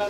2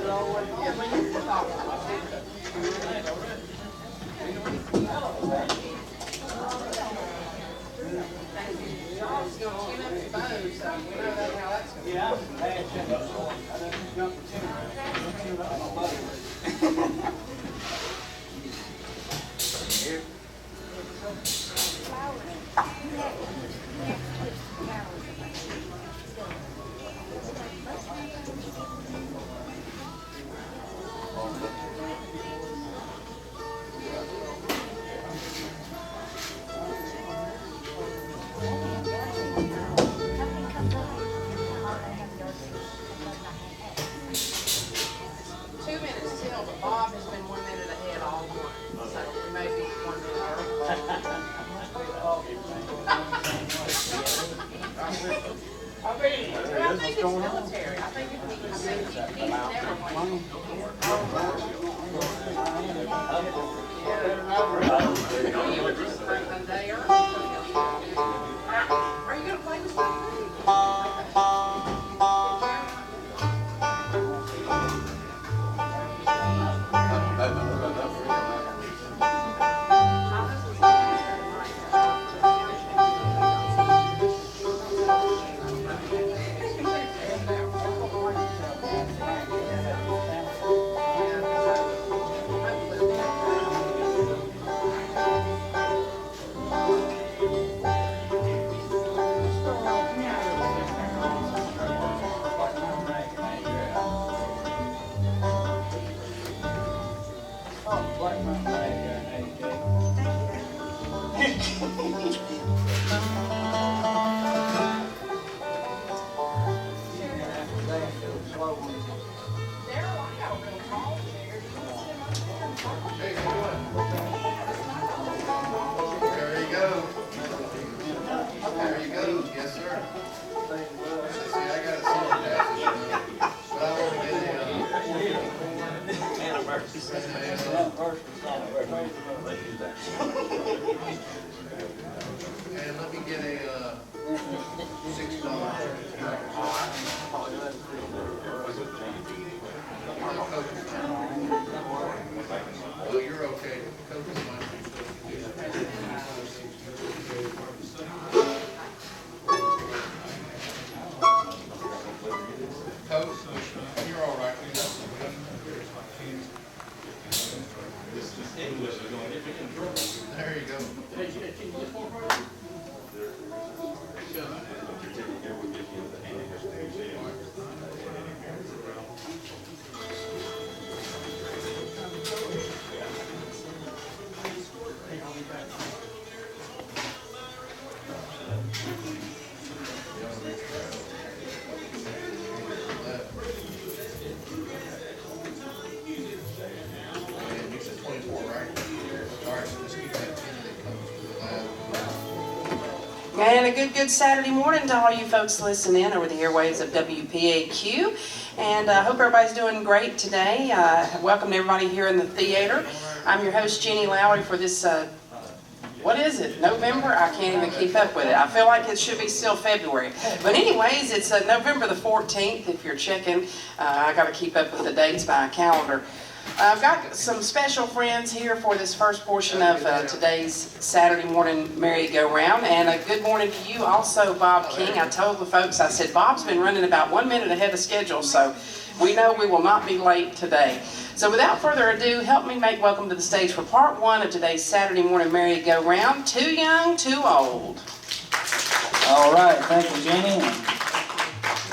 minutes till, but Bob has been 1 minute ahead all morning, so we may be 1 minute early. I think it's military. I think he's never won. You were just a day early. Are you going to play with somebody? And let me get a $6. Well, you're okay. Coke is fine. Coke, you're all right. There you go. And a good Saturday morning to all you folks listening over the airwaves of WPAQ. And I hope everybody's doing great today. Welcome to everybody here in the theater. I'm your host, Jenny Lowry, for this, what is it, November? I can't even keep up with it. I feel like it should be still February. But anyways, it's November the 14th, if you're checking. I got to keep up with the dates by calendar. I've got some special friends here for this first portion of today's Saturday morning merry-go-round, and a good morning to you also, Bob King. I told the folks, I said, Bob's been running about 1 minute ahead of schedule, so we know we will not be late today. So without further ado, help me make welcome to the stage for part one of today's Saturday morning merry-go-round, Too Young, Too Old. All right, thank you, Jenny.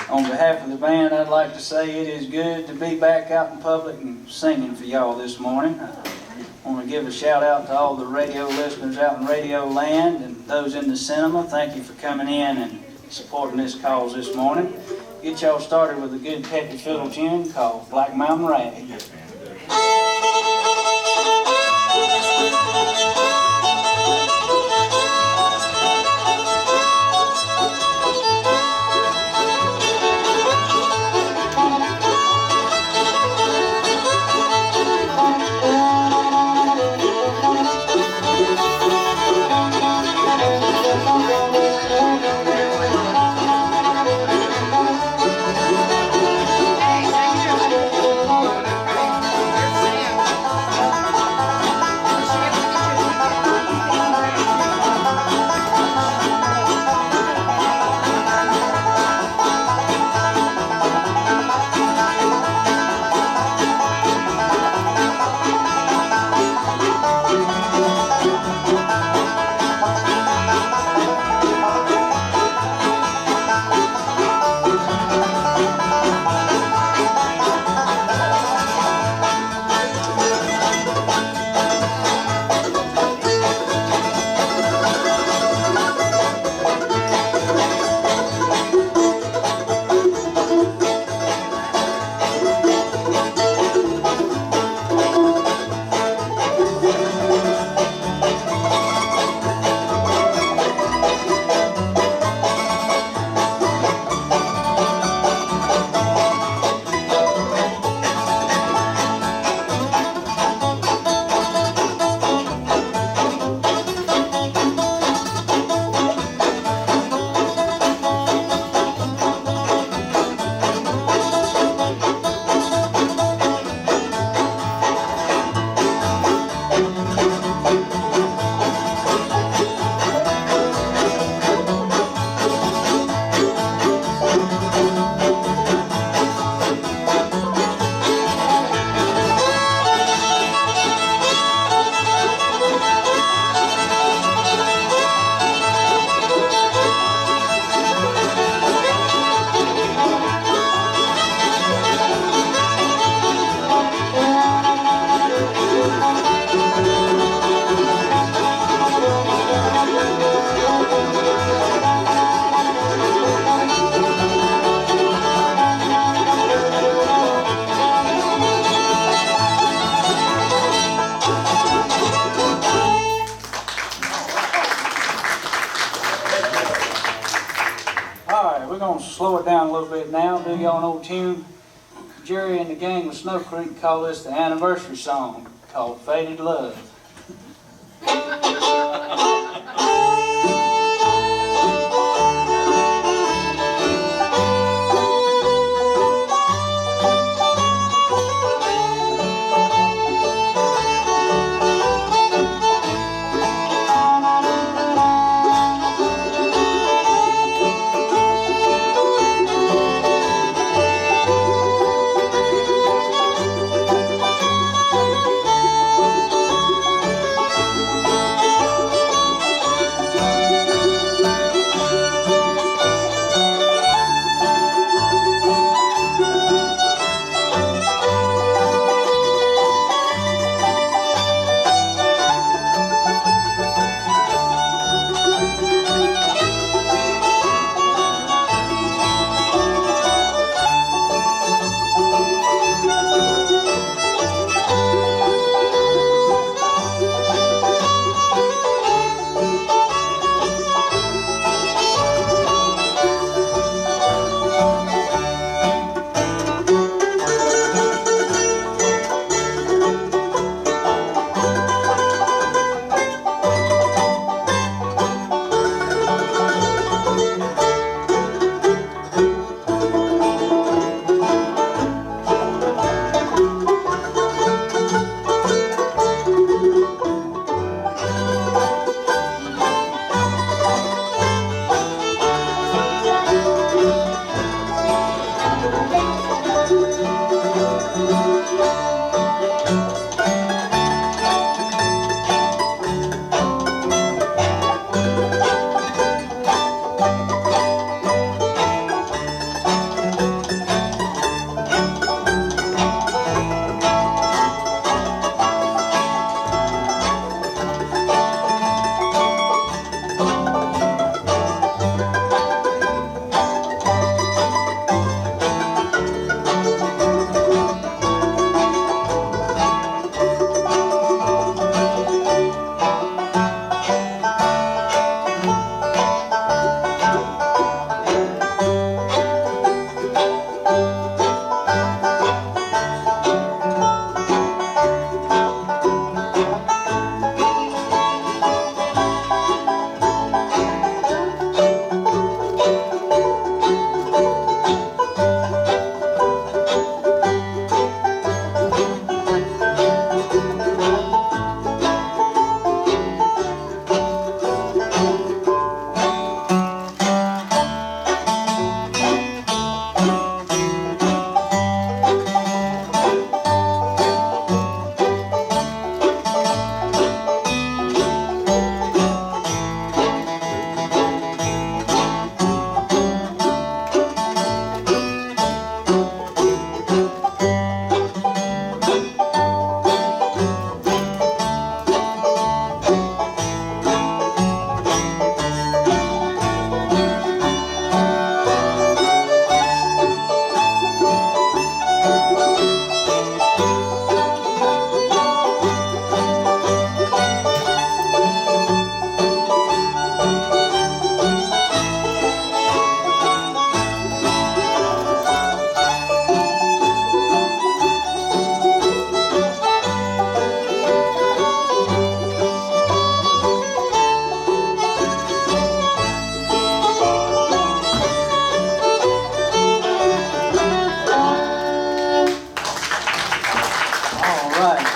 On behalf of the band, I'd like to say it is good to be back out in public and singing for y'all this morning. I want to give a shout out to all the radio listeners out in Radio Land and those in the cinema. Thank you for coming in and supporting this cause this morning. Get y'all started with a good peppy fiddle tune called Black Mountain Rag. Hey, slow it down a little bit now. Do y'all an old tune? Jerry and the gang of Snow Creek call this the anniversary song called Faded Love.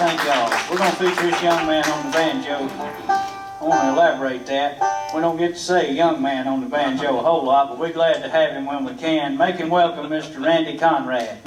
Thank y'all. We're going to feature this young man on the banjo. I want to elaborate that. We don't get to say young man on the banjo a whole lot, but we're glad to have him when we can. Make him welcome Mr. Randy Conrad.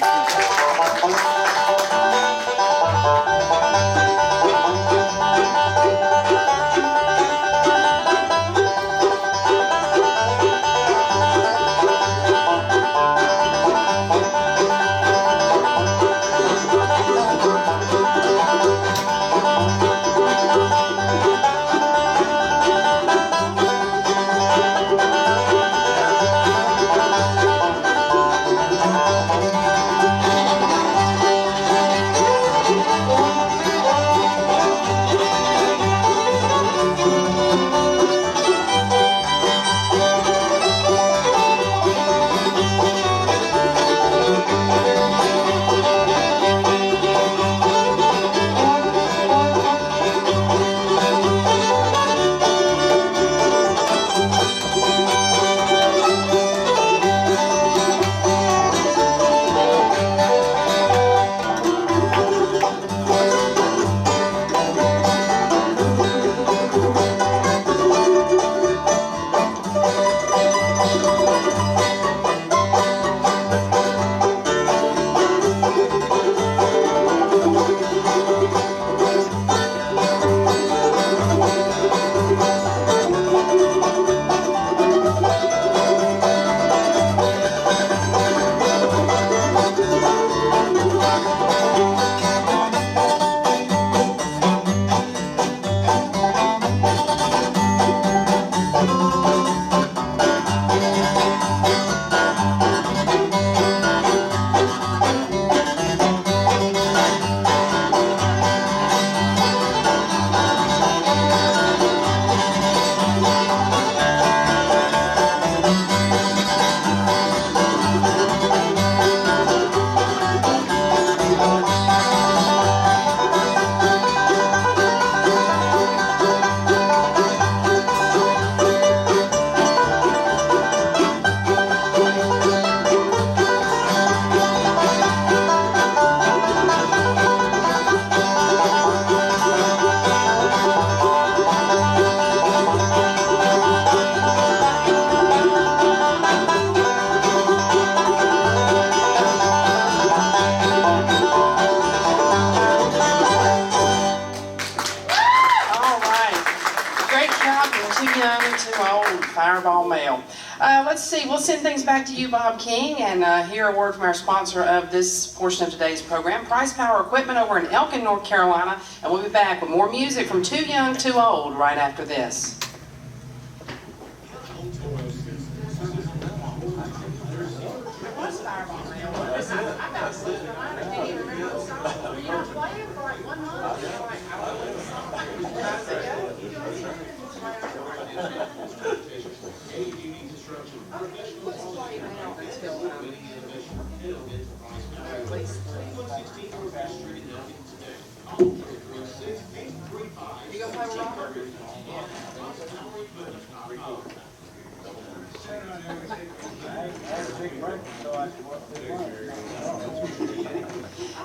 well. Let's see, we'll send things back to you, Bob King, and hear a word from our sponsor of this portion of today's program, Price Power Equipment over in Elkin, North Carolina. And we'll be back with more music from Too Young, Too Old right after this.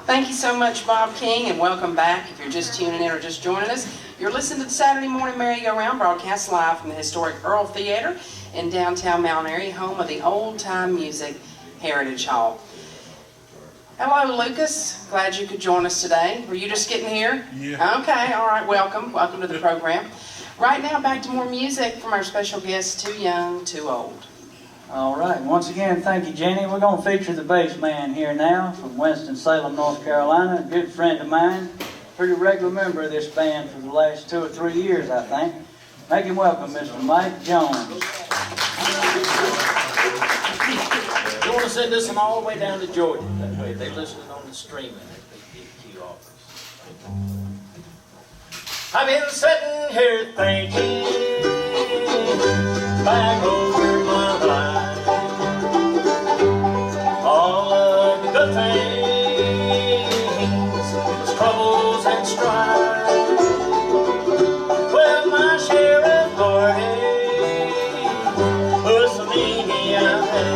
Thank you so much, Bob King, and welcome back. If you're just tuning in or just joining us, you're listening to the Saturday Morning Merry-Go-Round, broadcast live from the historic Earl Theater in downtown Mount Airy, home of the Old Time Music Heritage Hall. Hello, Lucas. Glad you could join us today. Were you just getting here? Yeah. Okay, all right, welcome. Welcome to the program. Right now, back to more music from our special guest, Too Young, Too Old. All right, once again, thank you, Jenny. We're going to feature the bass man here now from Winston-Salem, North Carolina, a good friend of mine, pretty regular member of this band for the last 2 or 3 years, I think. Make him welcome, Mr. Mike Jones. You want to send this one all the way down to Georgia. That way they listen on the streaming at the WPAQ office. I've been sitting here thinking back over my life, all of the good things, the troubles and strife. Well, my share of heartache was the meaning I've had.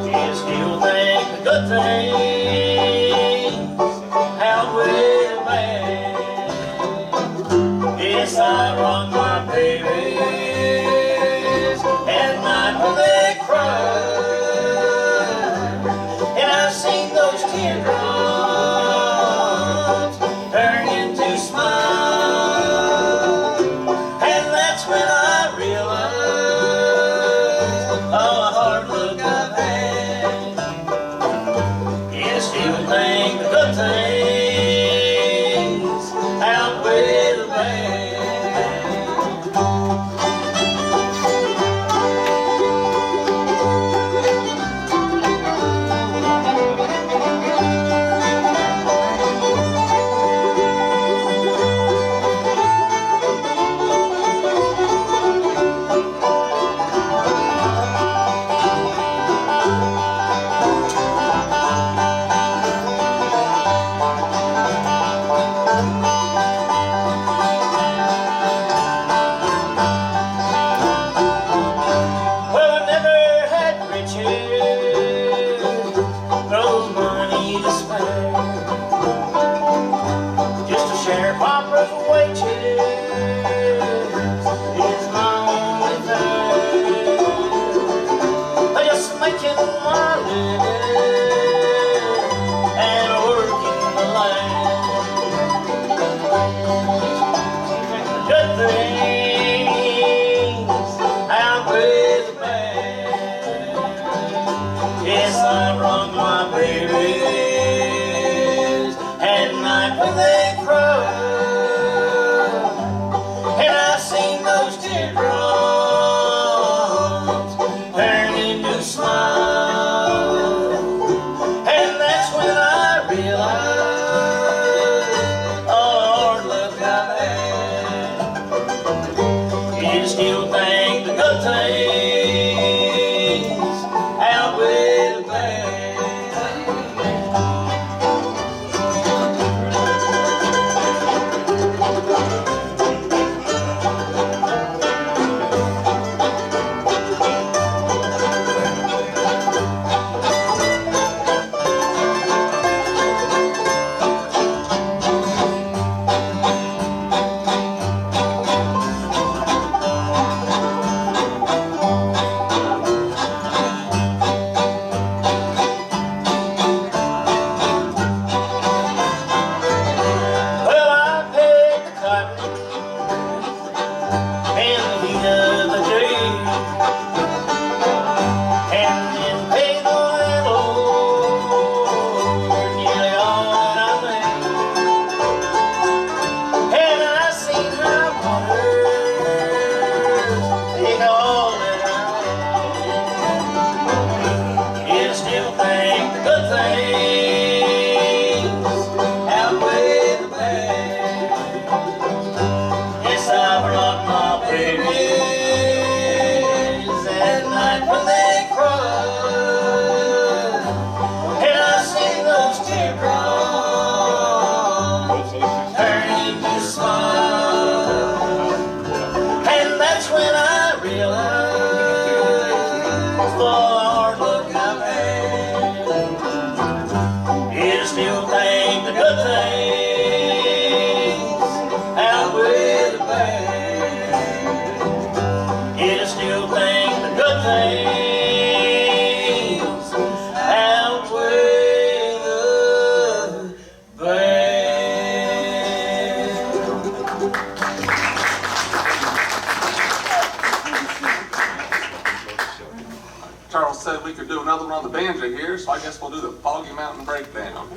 You still think the good things outweigh the bad. Yes, I rock my babies at night when they cry, and I've seen those teardrops turn into smiles, and that's when I realize all the hard look I've had. Yes, you would think the good things outweigh the bad. still think the good things outweigh the bad. It'll still think the good things outweigh the bad. Charles said we could do another one on the banjo here, so I guess we'll do the Foggy Mountain Breakdown.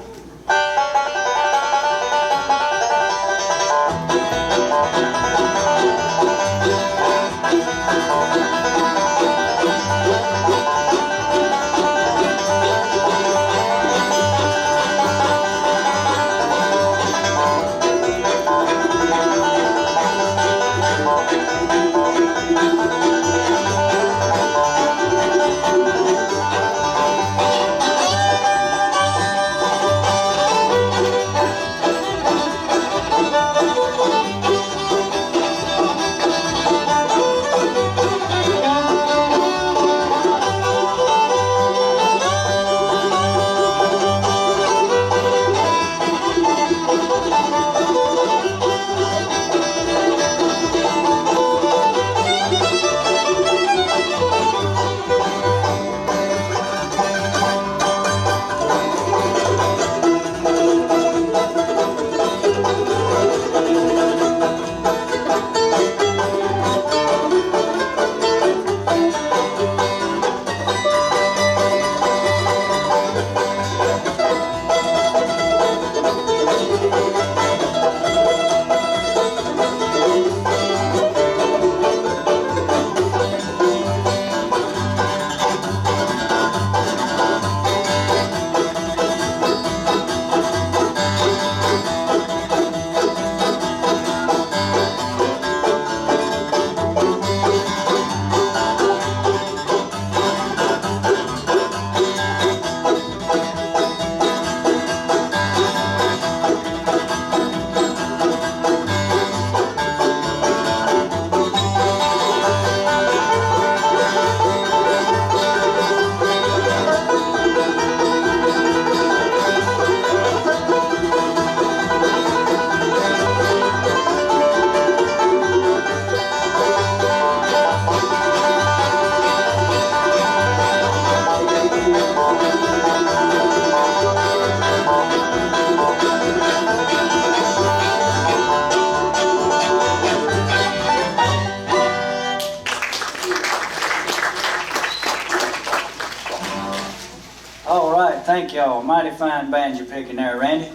All right, thank y'all. Mighty fine banjo picking there, Randy.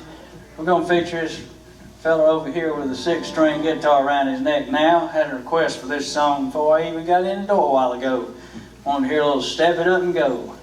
We're going to feature this fella over here with a 6-string guitar around his neck now. Had a request for this song before I even got in the door a while ago. Wanted to hear a little Step It Up and Go.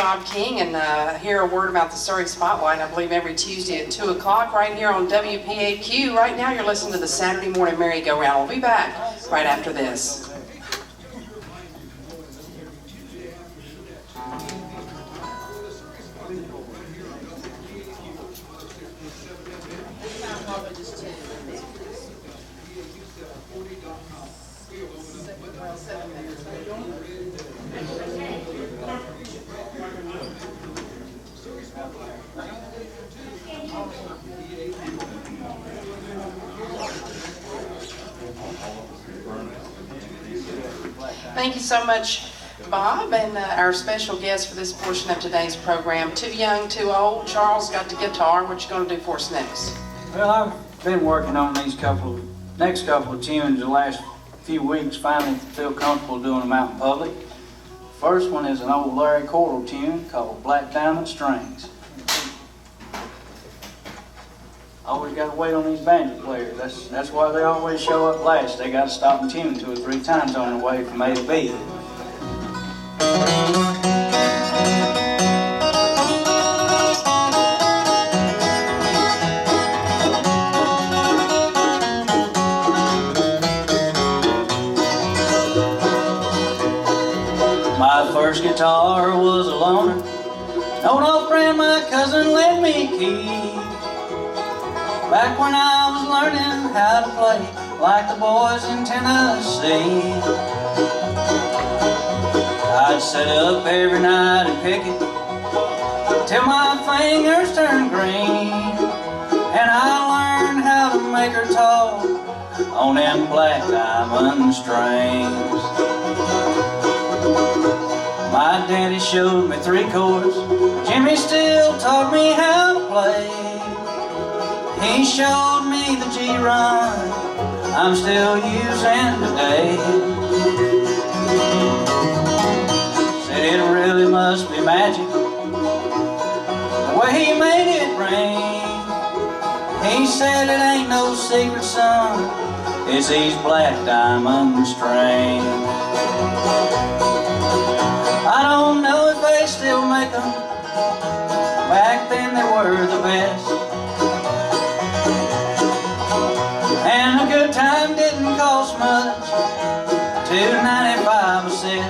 Bob King and hear a word about the Surrey Spotlight, I believe every Tuesday at 2 o'clock right here on WPAQ. Right now you're listening to the Saturday Morning Merry-Go-Round. We'll be back right after this. Thank you so much, Bob, and our special guest for this portion of today's program. Too young, too old. Charles got the guitar. What you going to do for us next? Well, I've been working on these next couple of tunes the last few weeks. Finally feel comfortable doing them out in public. First one is an old Larry Cordell tune called Black Diamond Strings. Always got to wait on these banjo players. That's why they always show up last. They got to stop and tune 2 or 3 times on the way from A to B. My first guitar was a loaner, an old friend my cousin let me keep. Back when I was learning how to play like the boys in Tennessee, I'd sit up every night and pick it till my fingers turned green, and I learned how to make her talk on them black diamond strings. My daddy showed me 3 chords, Jimmy still taught me how to play. He showed me the G run I'm still using today. Said it really must be magic, the way he made it ring. He said it ain't no secret, son, it's these black diamond strings. I don't know if they still make them, back then they were the best. And a good time didn't cost much, $2.95 a set.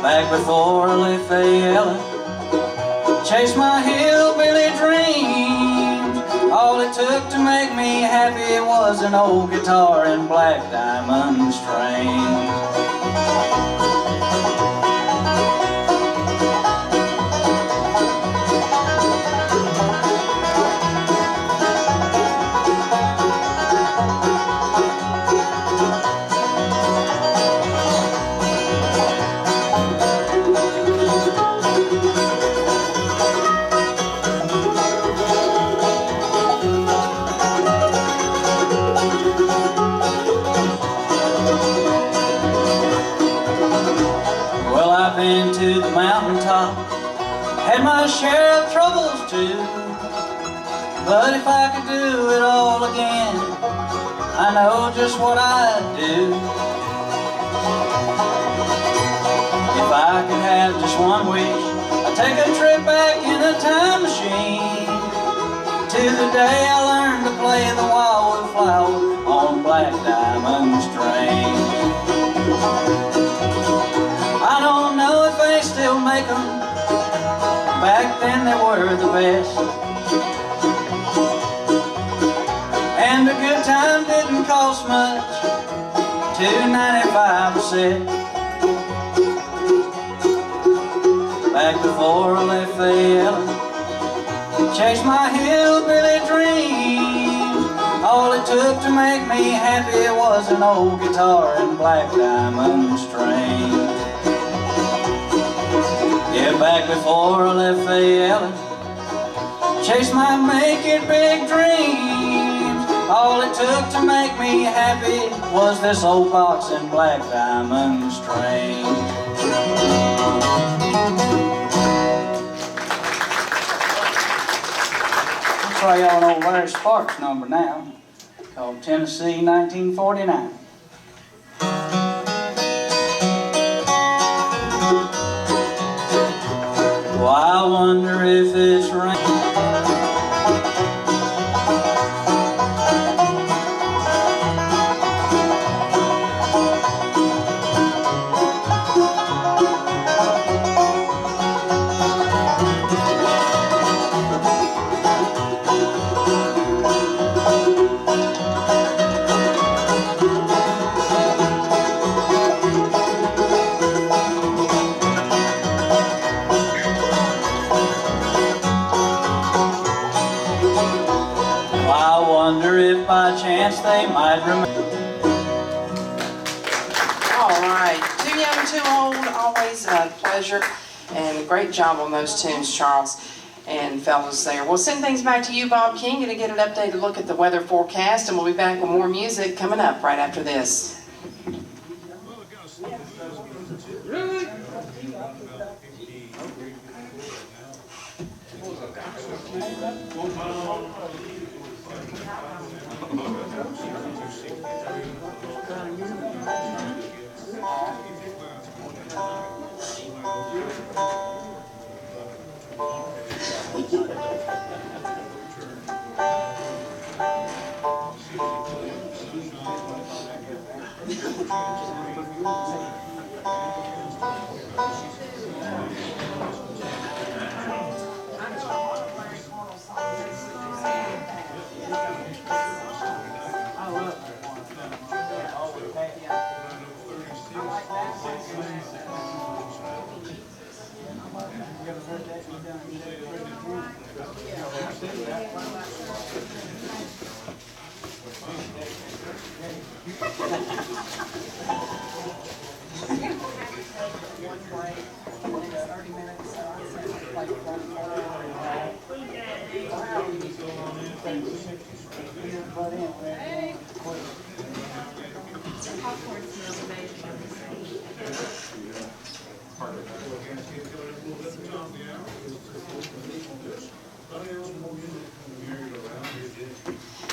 Back before I left Fayella, chased my hillbilly dreams. All it took to make me happy was an old guitar and black diamond strings. Been to the mountaintop, had my share of troubles too, but if I could do it all again, I know just what I'd do. If I could have just one wish, I'd take a trip back in a time machine to the day I learned to play the wildwood flower on black diamond strings. I don't know if they still make them, back then they were the best. And a good time didn't cost much, $2.95 a set. Back before I left Fayella, chased my hillbilly dreams. All it took to make me happy was an old guitar and black diamond strings. Yeah, back before I left Fayella, chased my make it big dreams. All it took to make me happy was this old box and black diamond strings. I'll try y'all an old Larry Sparks number now, called Tennessee 1949. wonder if it's raining. I wonder if by chance they might remember. All right, too young, too old, always a pleasure, and great job on those tunes, Charles and fellas there. We'll send things back to you, Bob King, and get an updated look at the weather forecast, and we'll be back with more music coming up right after this.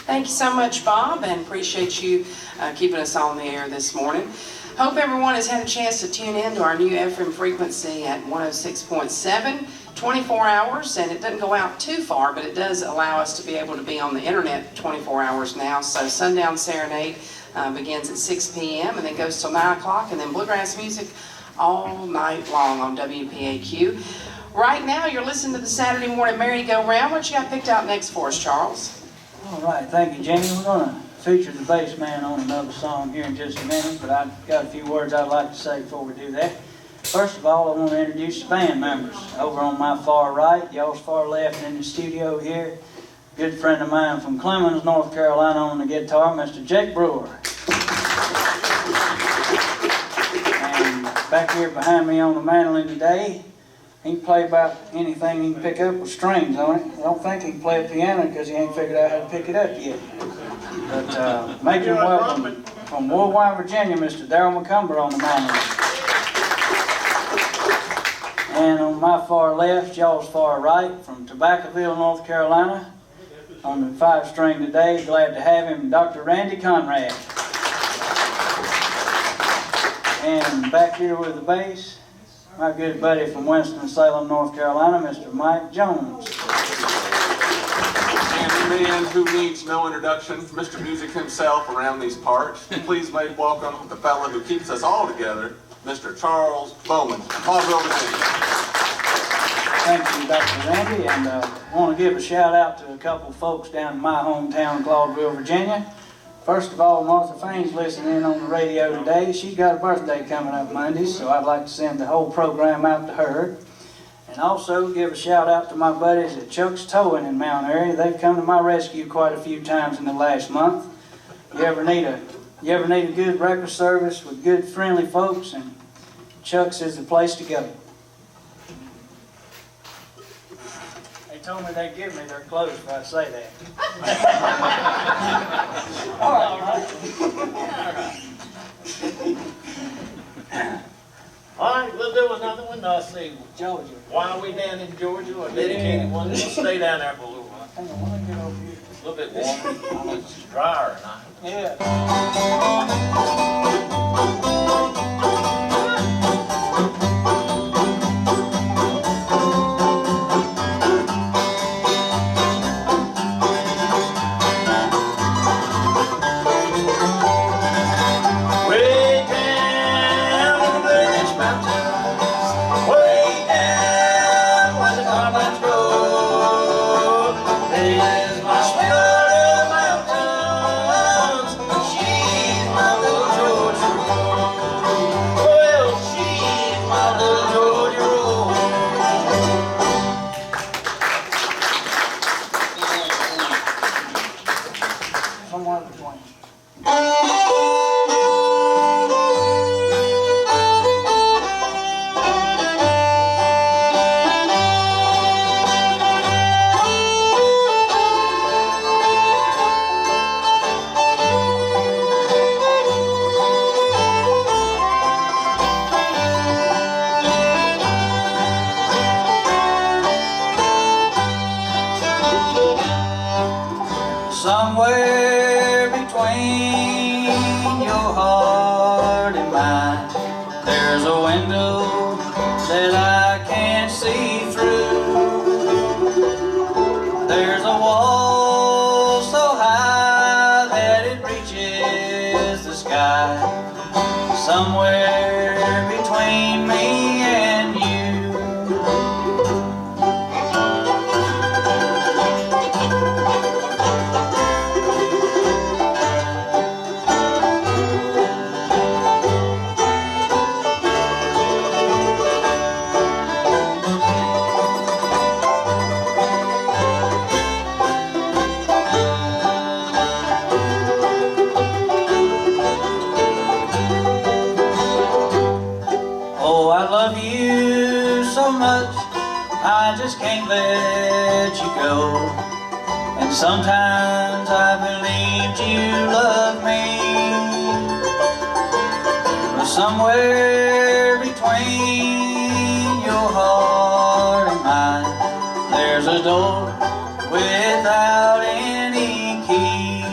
Thank you so much, Bob, and appreciate you keeping us on the air this morning. Hope everyone has had a chance to tune in to our new FM frequency at 106.7, 24 hours, and it doesn't go out too far, but it does allow us to be able to be on the internet 24 hours now. So Sundown Serenade begins at 6 p.m. and then goes till 9 o'clock, and then bluegrass music all night long on WPAQ. Right now, you're listening to the Saturday Morning Merry-Go-Round. What you got picked out next for us, Charles? All right, thank you, Jenny. We're going to feature the bass man on another song here in just a minute, but I've got a few words I'd like to say before we do that. First of all, I want to introduce the band members. Over on my far right, y'all's far left in the studio here, good friend of mine from Clemens, North Carolina on the guitar, Mr. Jake Brewer. And back here behind me on the mandolin today, he can play about anything he can pick up with strings on it. I don't think he can play a piano because he ain't figured out how to pick it up yet. But make him welcome from Woodwine, Virginia, Mr. Darryl McCumber on the mandolin. And on my far left, y'all's far right, from Tobaccoville, North Carolina, on the 5-string today, glad to have him, Dr. Randy Conrad. And back here with the bass, my good buddy from Winston-Salem, North Carolina, Mr. Mike Jones. And the man who needs no introduction, Mr. Music himself around these parts. Please make welcome the fella who keeps us all together, Mr. Charles Bowman, Claudville, Virginia. Thank you, Dr. Randy, and I want to give a shout out to a couple of folks down in my hometown, Claudville, Virginia. First of all, Martha Fain's listening in on the radio today. She's got a birthday coming up Monday, so I'd like to send the whole program out to her. And also give a shout out to my buddies at Chuck's Towing in Mount Airy. They've come to my rescue quite a few times in the last month. You ever need a good breakfast service with good friendly folks, and Chuck's is the place to go. They told me they'd give me their clothes if I say that. All right, we'll do another one. I'll see. Georgia. Why are we down in Georgia? A dedicated one. We'll stay down there for a little while. Hang on, when I get over here. A little bit warmer. It's drier tonight. Yeah. somewhere between. Somewhere between your heart and mine, there's a window that I can't see through. There's a wall so high that it reaches the sky. Somewhere between me and you. Oh, I love you so much, I just can't let you go. And sometimes I believed you loved me, but somewhere between your heart and mine, there's a door without any key.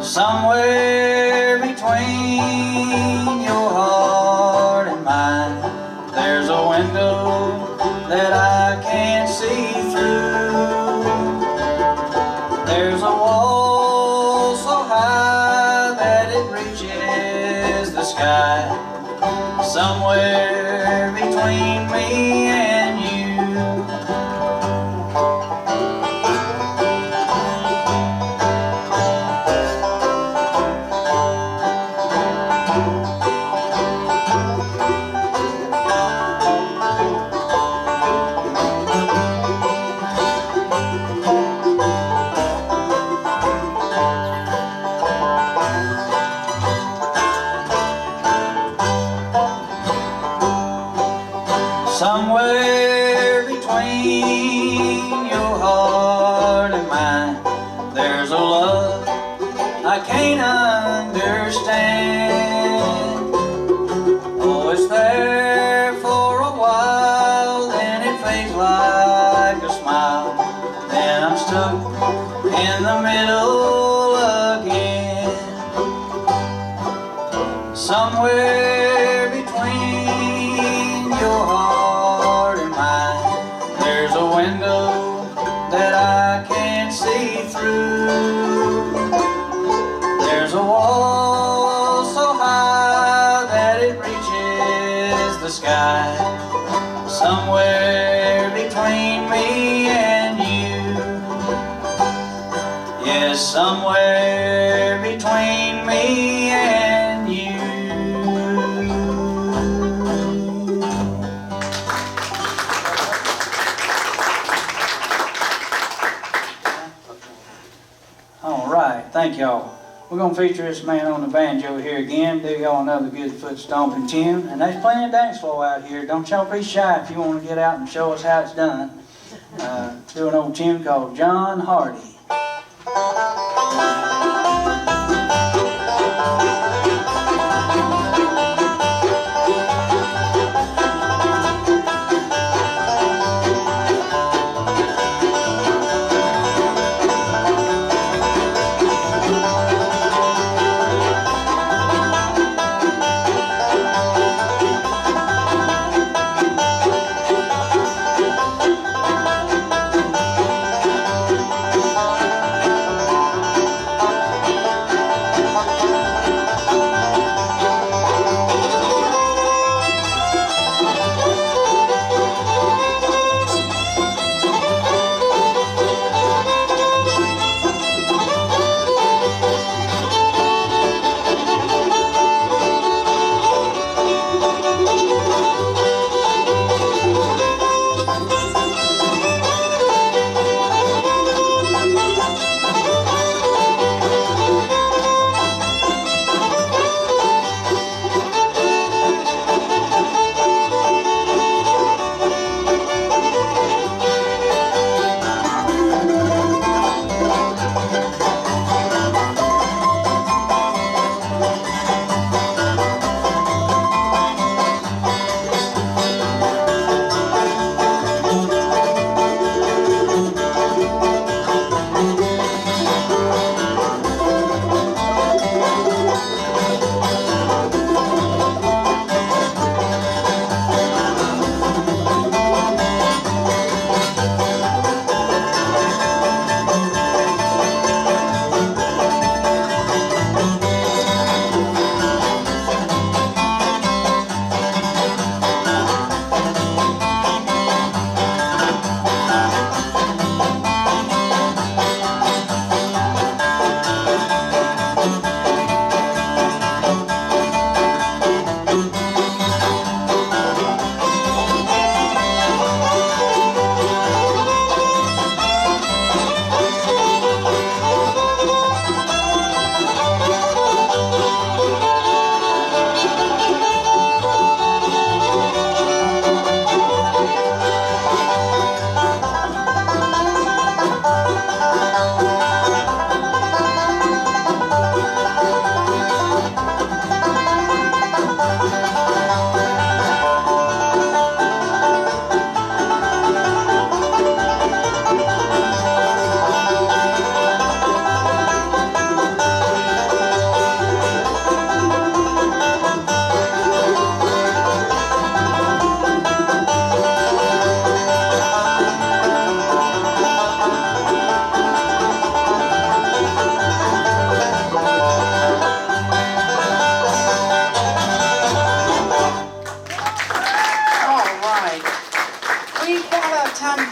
Somewhere between your heart and mine, there's a window that I can't see through. There's a wall so high that it reaches the sky. Somewhere between me and you. Somewhere between your heart and mine, there's a love I can't understand. Oh, it's there for a while, then it fades like a smile. Then I'm stuck in the middle again. Somewhere between your heart and mine, there's a window that I can't see through. There's a wall so high that it reaches the sky. Somewhere between me and you. Yes, somewhere between me and you. All right, thank y'all. We're going to feature this man on the banjo here again, do y'all another good foot stomping tune. And there's plenty of dance floor out here. Don't y'all be shy if you want to get out and show us how it's done. Do an old tune called John Hardy.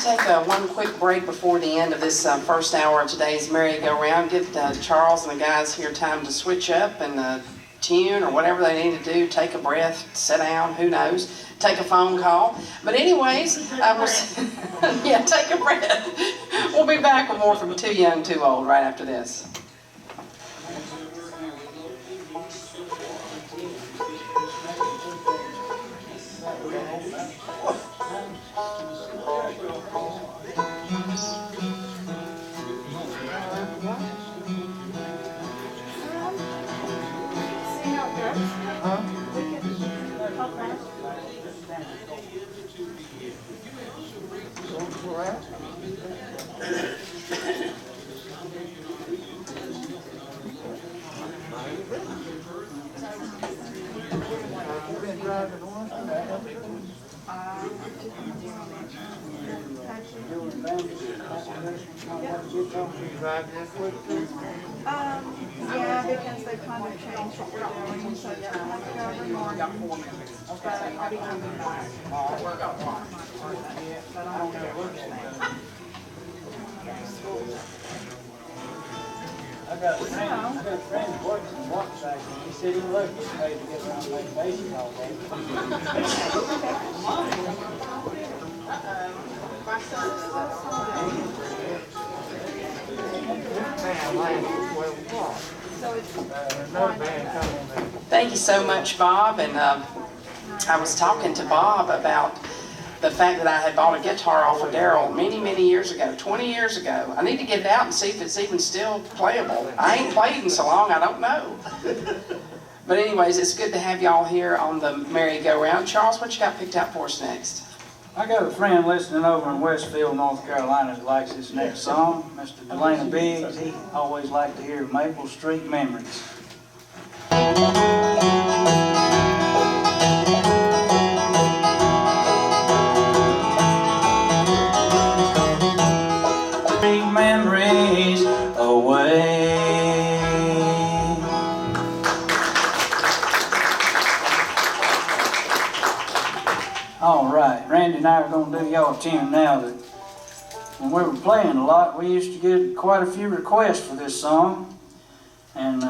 take one quick break before the end of this first hour of today's merry-go-round. Give Charles and the guys here time to switch up and tune or whatever they need to do. Take a breath, sit down, who knows, take a phone call. But anyways, yeah, take a breath. We'll be back with more from Too Young, Too Old right after this. Yeah, because they kind of changed what we're doing, so yeah, I have to go every morning. But I'll be coming back to work out more. But I don't know which thing. I got a friend who works in the water factory. He said he looked at paid to get around and make bases all day. Thank you so much, Bob. And I was talking to Bob about the fact that I had bought a guitar off of Daryl many, many years ago, 20 years ago. I need to get it out and see if it's even still playable. I ain't played in so long, I don't know. But anyways, it's good to have y'all here on the merry-go-round. Charles, what you got picked out for us next? I got a friend listening over in Westfield, North Carolina that likes this next song. Mr. Delana Biggs, he always liked to hear Maple Street Memories. Street memories away. All right, Randy and I are going to do y'all a tune now that when we were playing a lot, we used to get quite a few requests for this song. And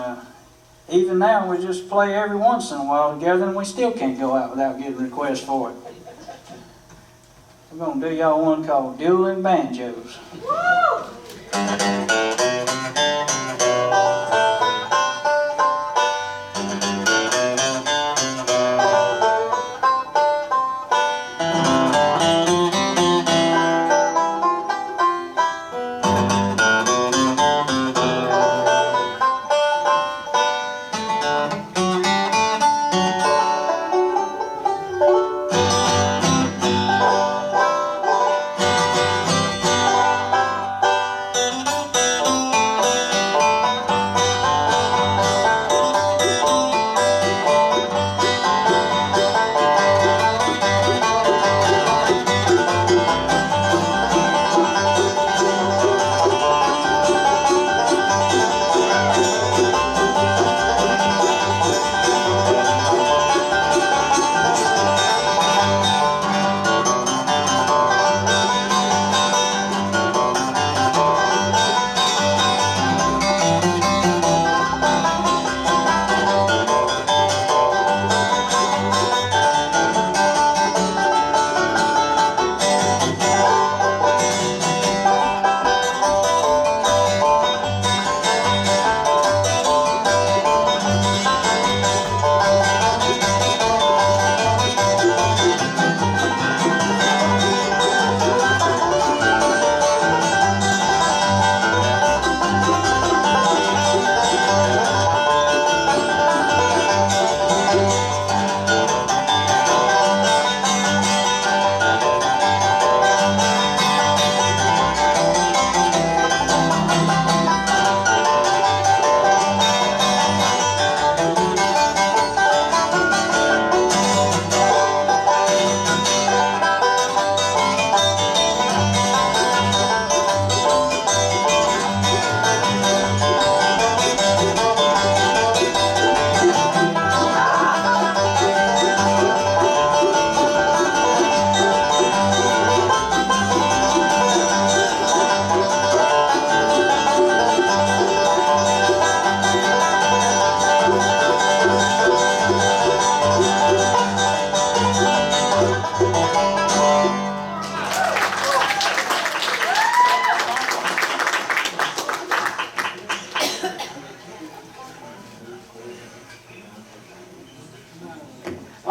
even now, we just play every once in a while together, and we still can't go out without getting requests for it. We're going to do y'all one called Dueling Banjos.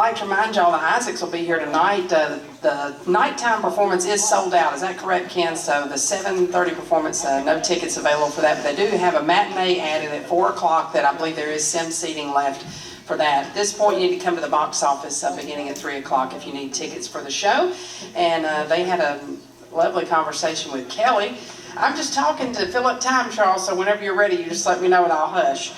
like to remind y'all that Isaacs will be here tonight. The nighttime performance is sold out. Is that correct, Ken? So the 7:30 performance, no tickets available for that. But they do have a matinee added at 4 o'clock that I believe there is some seating left for that. At this point, you need to come to the box office beginning at 3 o'clock if you need tickets for the show. And they had a lovely conversation with Kelly. I'm just talking to fill up time, Charles, so whenever you're ready, you just let me know and I'll hush.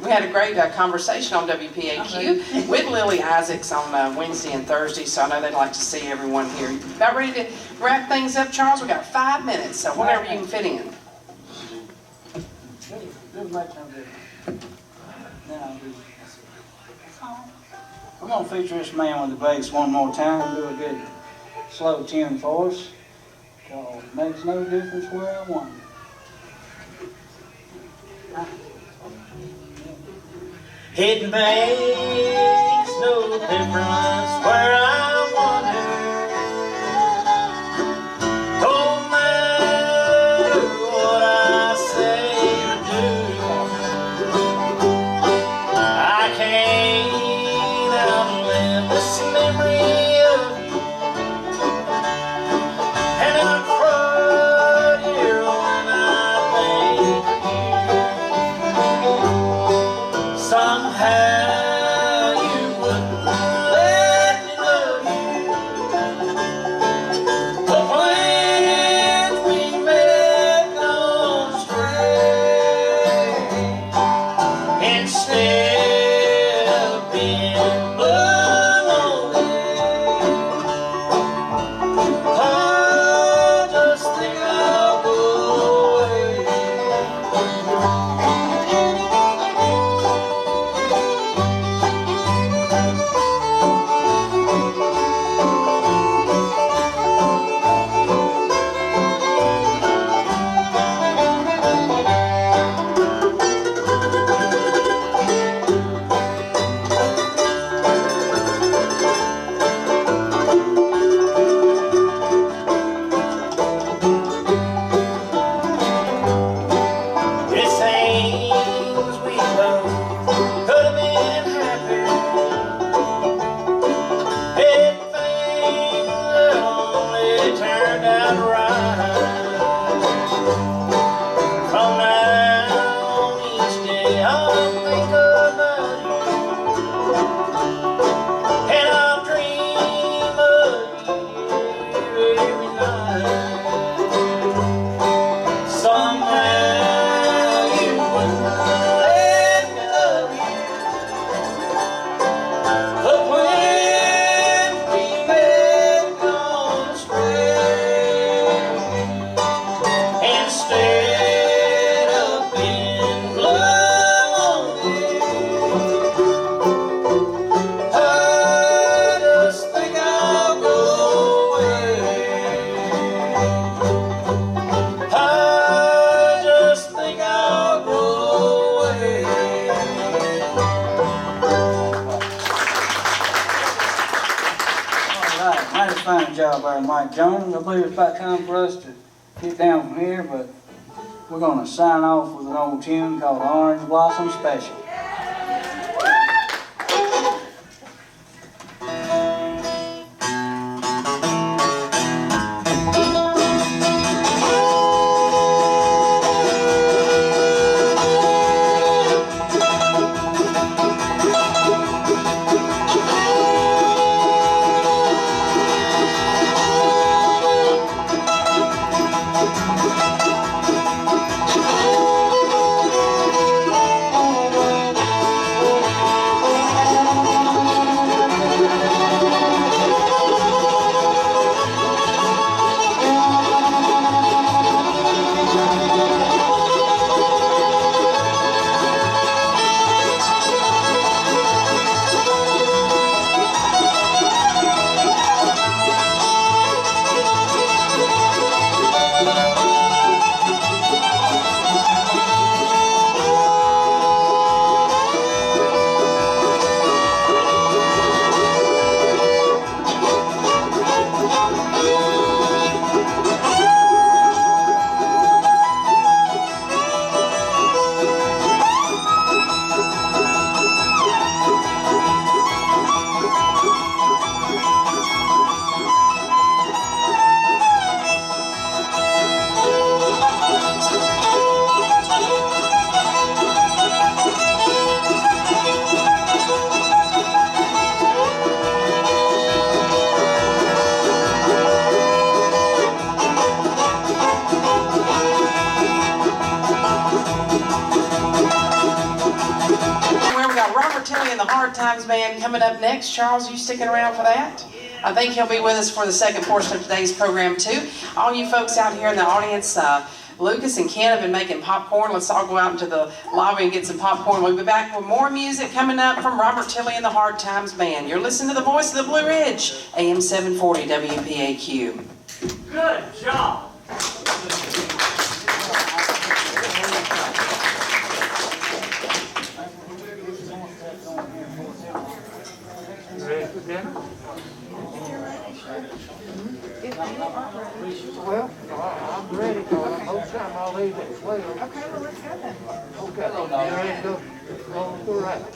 We had a great conversation on WPAQ with Lily Isaacs on Wednesday and Thursday, so I know they'd like to see everyone here. About ready to wrap things up, Charles? We got 5 minutes, so whatever you can fit in. We're going to feature this man with the bass one more time, do a good slow tune for us. So it makes no difference where I want it. It makes no difference where I wander. No matter what I say or do, I can't outlive this memory of you. And I cried here when I think of you. Somehow you wouldn't let me love you. But when we met on stray, instead of being lonely, I just think I'll go away. It seems we both could have been happy if things had only turned out right. From now on, each day I'll think about you, and I'll dream of you every night. Somehow you wouldn't let me love you. But when we met on stray, instead of being lonely, I just think I'll go away. I just think I'll go away. All right, mighty fine job there, Mike Jones. I believe it's about time for us to get down from here, but we're going to sign off with an old tune called Orange Blossom Special. Robert Tilley and the Hard Times Band coming up next. Charles, you sticking around for that? I think he'll be with us for the second portion of today's program too. All you folks out here in the audience, Lucas and Ken have been making popcorn. Let's all go out into the lobby and get some popcorn. We'll be back with more music coming up from Robert Tilley and the Hard Times Band. You're listening to the voice of the Blue Ridge, AM 740 WPAQ. Good job. Ready for dinner? Well, I'm ready, most time I'll leave at 12. Okay, well, let's go then. Okay, you ready to go right? Is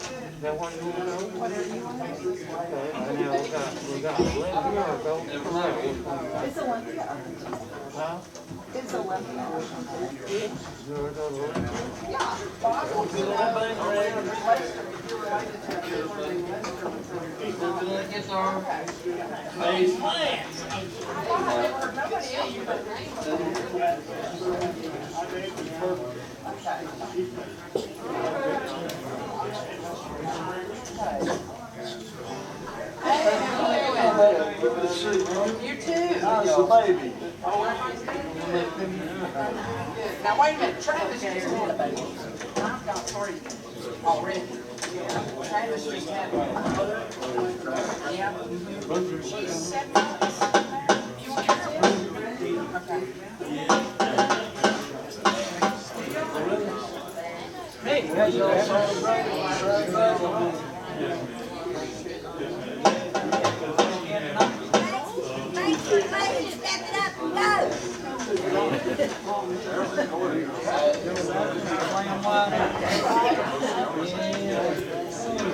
that what you want to know? Whatever you want to do. Okay, and then we got Olympia or go correct? It's Olympia. Huh? It's Olympia. You want to go to Olympia? You too. Now wait a minute, Travis just had a baby. I've got 3 already. Travis just had one. Yeah. She's 7 months. You want to okay. Hey, how you all celebrating?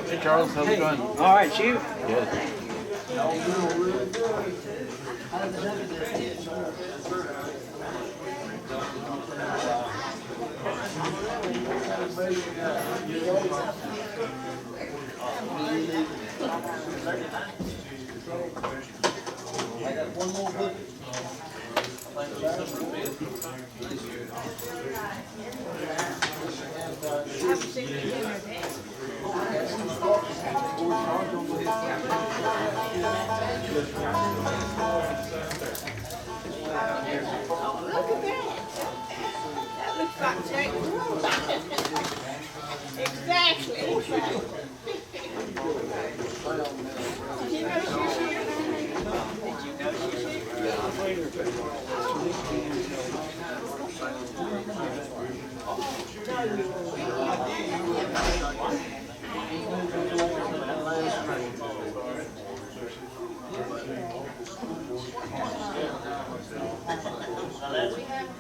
Hey Charles, how's it going? All right, you? Good. I got one more book. Look at that. That looks like Jake. Exactly. You know she's here.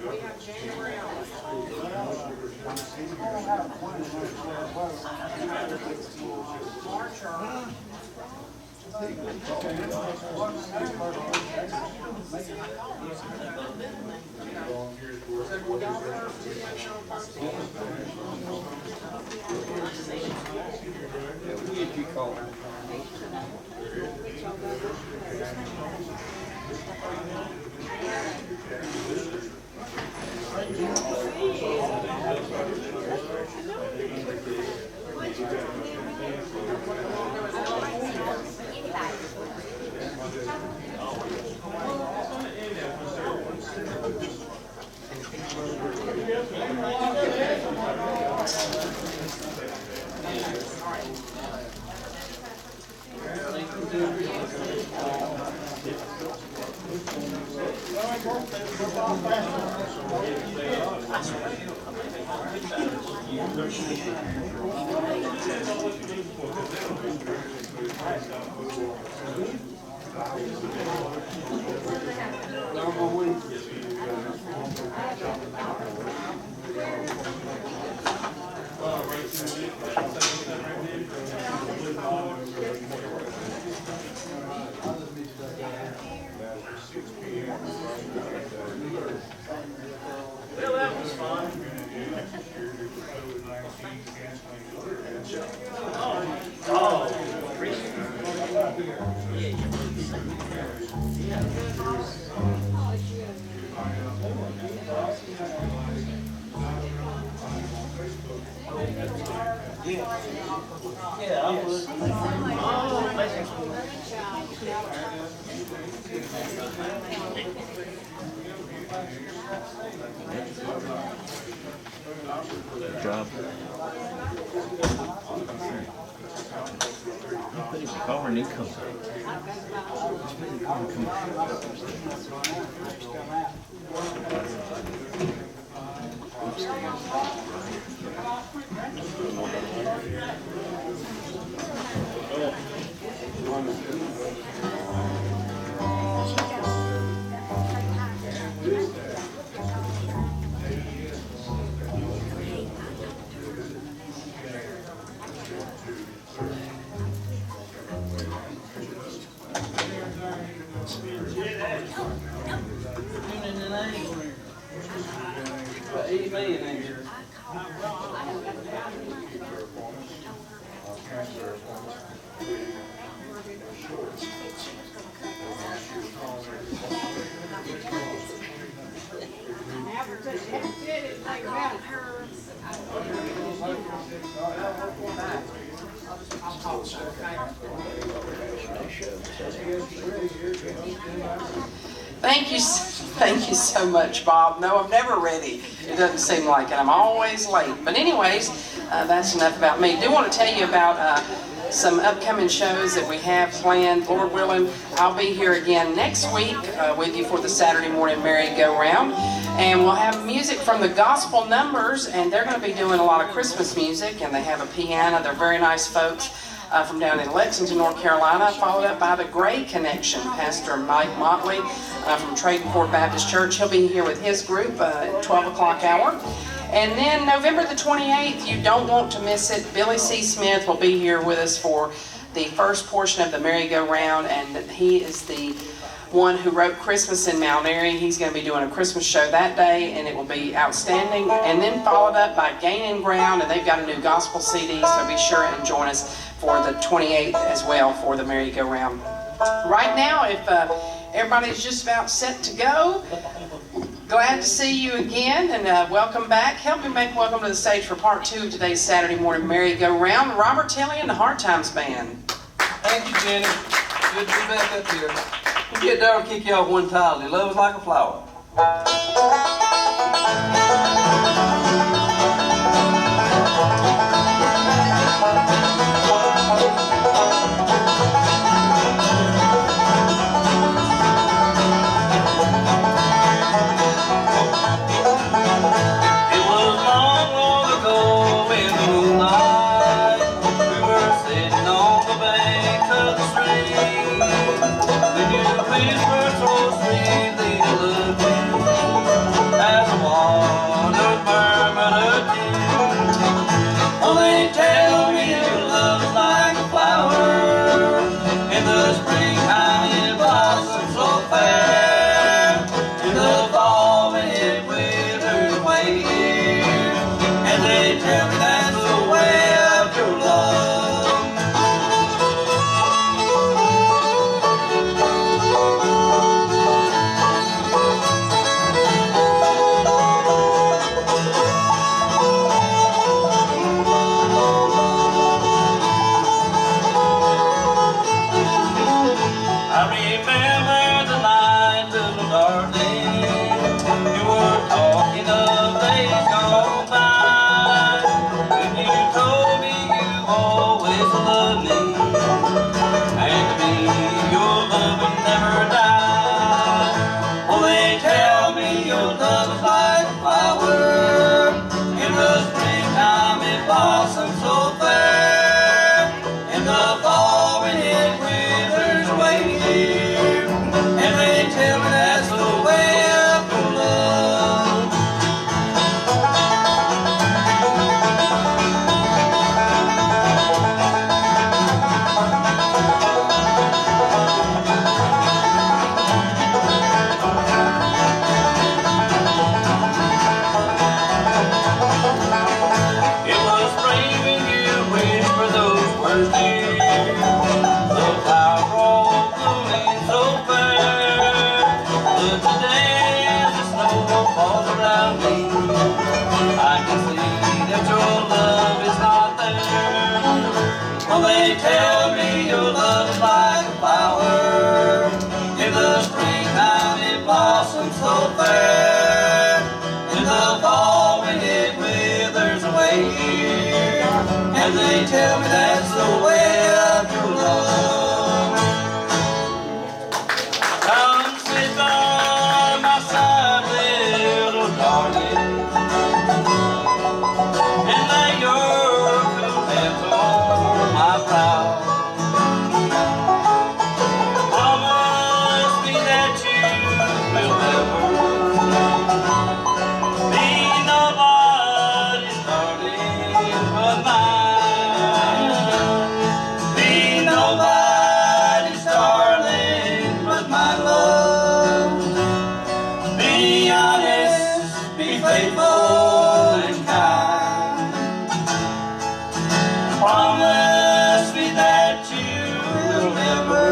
We have January March or Well, that was fun. Oh, Yeah, I would. Oh, Good job. Put his car and he comes About 80 million in here. Thank you so much, Bob. No, I'm never ready. It doesn't seem like it. I'm always late. But anyways, that's enough about me. I do want to tell you about some upcoming shows that we have planned. Lord willing, I'll be here again next week with you for the Saturday morning Merry-Go-Round. And we'll have music from the Gospel Numbers, and they're going to be doing a lot of Christmas music, and they have a piano. They're very nice folks. From down in Lexington, North Carolina, followed up by the Gray Connection, Pastor Mike Motley from Tradenport Baptist Church. He'll be here with his group at 12 o'clock hour. And then November the 28th, you don't want to miss it. Billy C. Smith will be here with us for the first portion of the Merry-Go-Round, and he is the one who wrote Christmas in Mount Airy. He's going to be doing a Christmas show that day, and it will be outstanding. And then followed up by Gaining Ground, and they've got a new gospel CD, so be sure and join us for the 28th as well for the Merry-Go-Round. Right now, if everybody's just about set to go, glad to see you again, and welcome back. Help me make welcome to the stage for part 2 of today's Saturday morning Merry-Go-Round, Robert Tilley and the Hard Times Band. Thank you, Jenny. Good to be back up here. You get down and kick you off one tile. Love is like a flower. It was long, long ago in the moonlight. We were sitting on the bank of the stream. When you whispered so sweetly to look me as the water murmured a tune. Oh, they tell me your love's like a flower. In the springtime it blossoms so fair. In the fall when it withers away. And they tell me that's the way of your love. I remember the night, little darling. You were talking of days gone by. When you told me you always loved me, and to me your love would never die. Well, they tell me your love is like a flower. In the springtime it blossoms so fair. In the fall when it withers away. And they tell me that's the way of your love. It was spring when you whispered those words dear. The flower all blooming so fair. But today as the snow falls around me, I can see that your love is not there. Oh, they tell me your love's like a flower. In the springtime it blossoms so fair. In the fall when it withers away. And they tell me that's the way of your love. Come sit by my side, little darling, and lay your cool hands on my brow. Promise me that you will never be nobody's darling but mine. Be nobody's darling but my love. Be honest, be faithful and kind. Promise me that you will never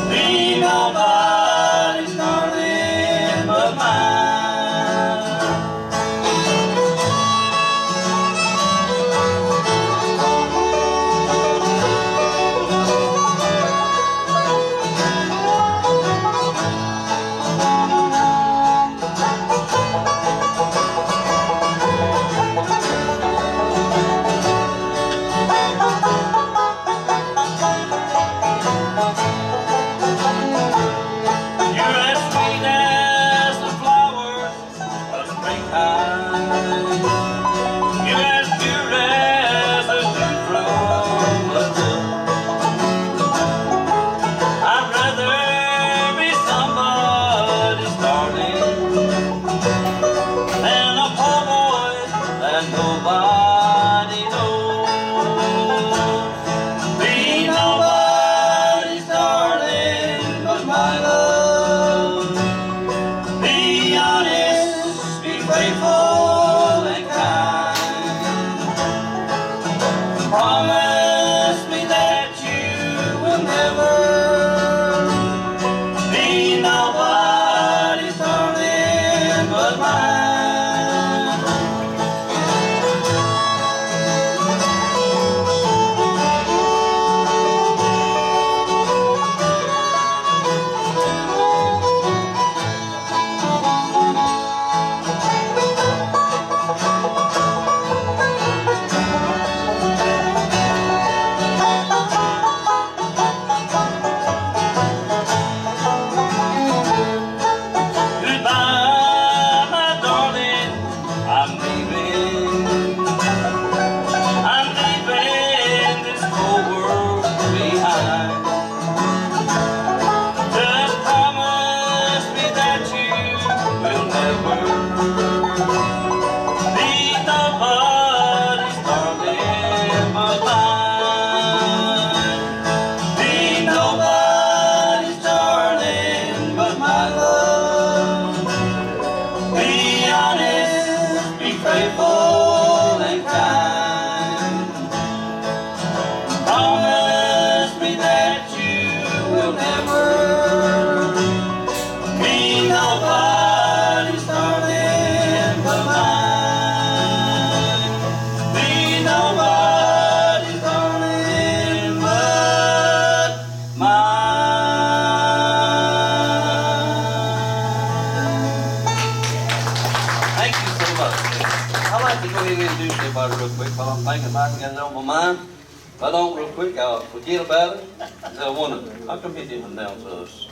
be nobody's darling but mine. You're as sweet as the flowers of springtime. You're as pure as the dew from a dove. I'd rather be somebody's darling than a poor boy that nobody knows. Be nobody's darling but my love. Be honest, be faithful and kind. Promise me that you will never be nobody's darling but mine. Goodbye, my darling, I'm leaving. I'm leaving this cold world behind. Just promise me that you will never be nobody's darling but mine. Be nobody's darling but my love. Be honest, be faithful and kind. Promise me that you will never be nobody's darling but mine. Be nobody's darling but mine. Thank you so much. I'd like to go ahead and introduce everybody real quick while I'm thinking if I can get it on my mind. If I don't real quick, I'll forget about it. I'll come get him and announce us.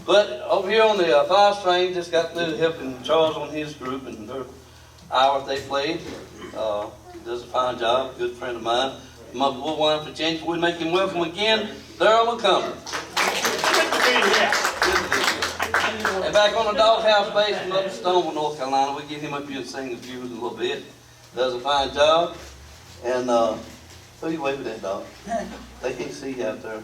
But over here on the 5 string, just got through helping Charles on his group and their hours they played. Does a fine job, good friend of mine. My boy wine for change, we'd make him welcome again. Daryl McCumber. Good to be here. And back on the doghouse bass from up in Stonewall, North Carolina, we get him up here and sing a few a little bit. Does a fine job. And who you waving at, dog? They can't see you out there.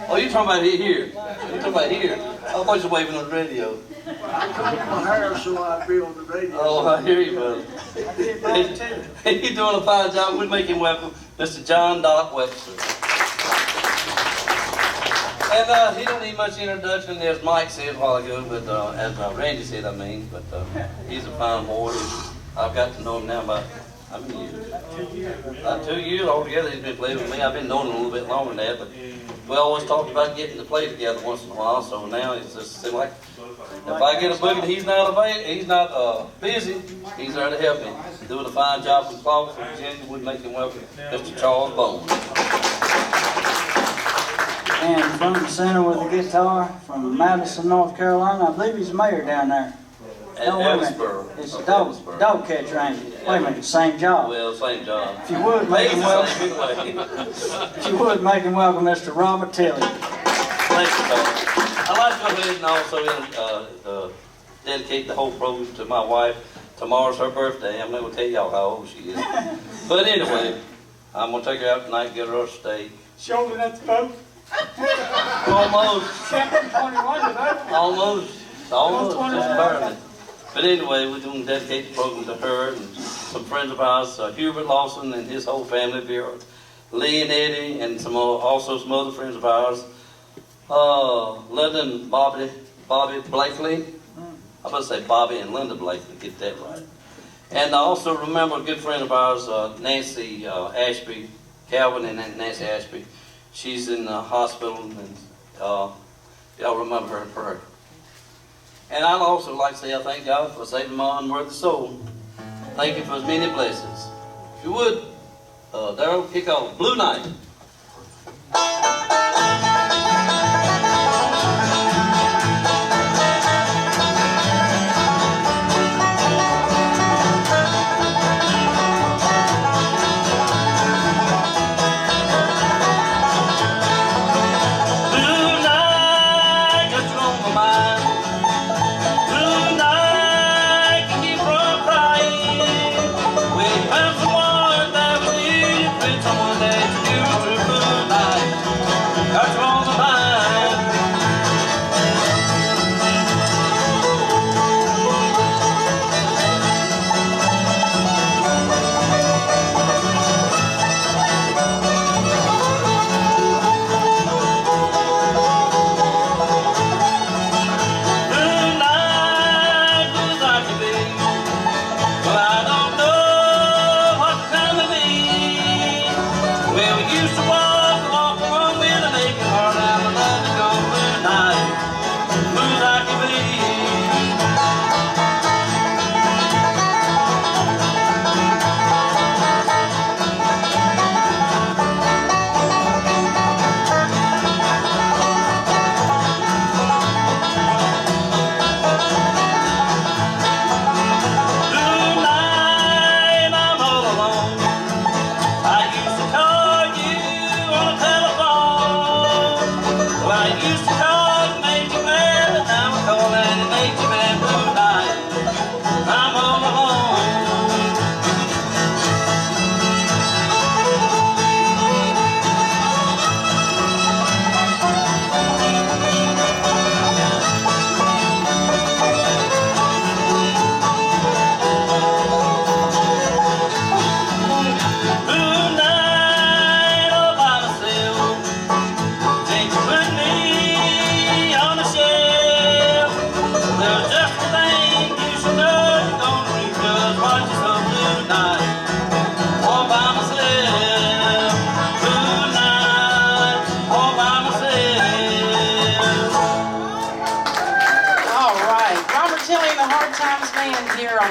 Oh, you're talking about here. You're talking about here. I thought you were waving on the radio. I cut my hair so I'd be on the radio. Oh, I hear you, brother. You're doing a fine job. We'd make him welcome, Mr. John Doc Webster. And he don't need much introduction, as Mike said a while ago, but as Randy said, but he's a fine boy. I've got to know him now about How many years? About 2 years altogether he's been playing with me. I've been knowing him a little bit longer than that, but we always talked about getting to play together once in a while, so now it's just seems like if I get a boogie and he's not busy, he's there to help me. Doing a fine job with Clarksville, Virginia. We make him welcome Mr. Charles Bowman. And from the center with the guitar, from Madison, North Carolina, I believe he's mayor down there. At No, wait a minute. Evansboro. It's a Of dog Evansboro. catcher, ain't it? Wait a minute, same job. Well, same job. If you would make him welcome, Mr. Robert Tilley. Thank you, Tom. I'd like to go ahead and also dedicate the whole program to my wife. Tomorrow's her birthday. I'm not going to tell y'all how old she is. But anyway, I'm going to take her out tonight and get her a steak. Showing at the boat. Almost. 21 today. Almost, just barely. But anyway, we're going to dedicate the program to her and some friends of ours, Hubert Lawson and his whole family, Vera, Lee and Eddie, and also some other friends of ours, Linda and Bobby Blakely. I'm about to say Bobby and Linda Blakely, get that right. And I also remember a good friend of ours, Nancy Ashby, Calvin and Nancy Ashby. She's in the hospital, and y'all remember her in prayer. And I'd also like to say I thank God for saving my unworthy soul. Thank you for his many blessings. If you would, Darryl, kick off Blue Night.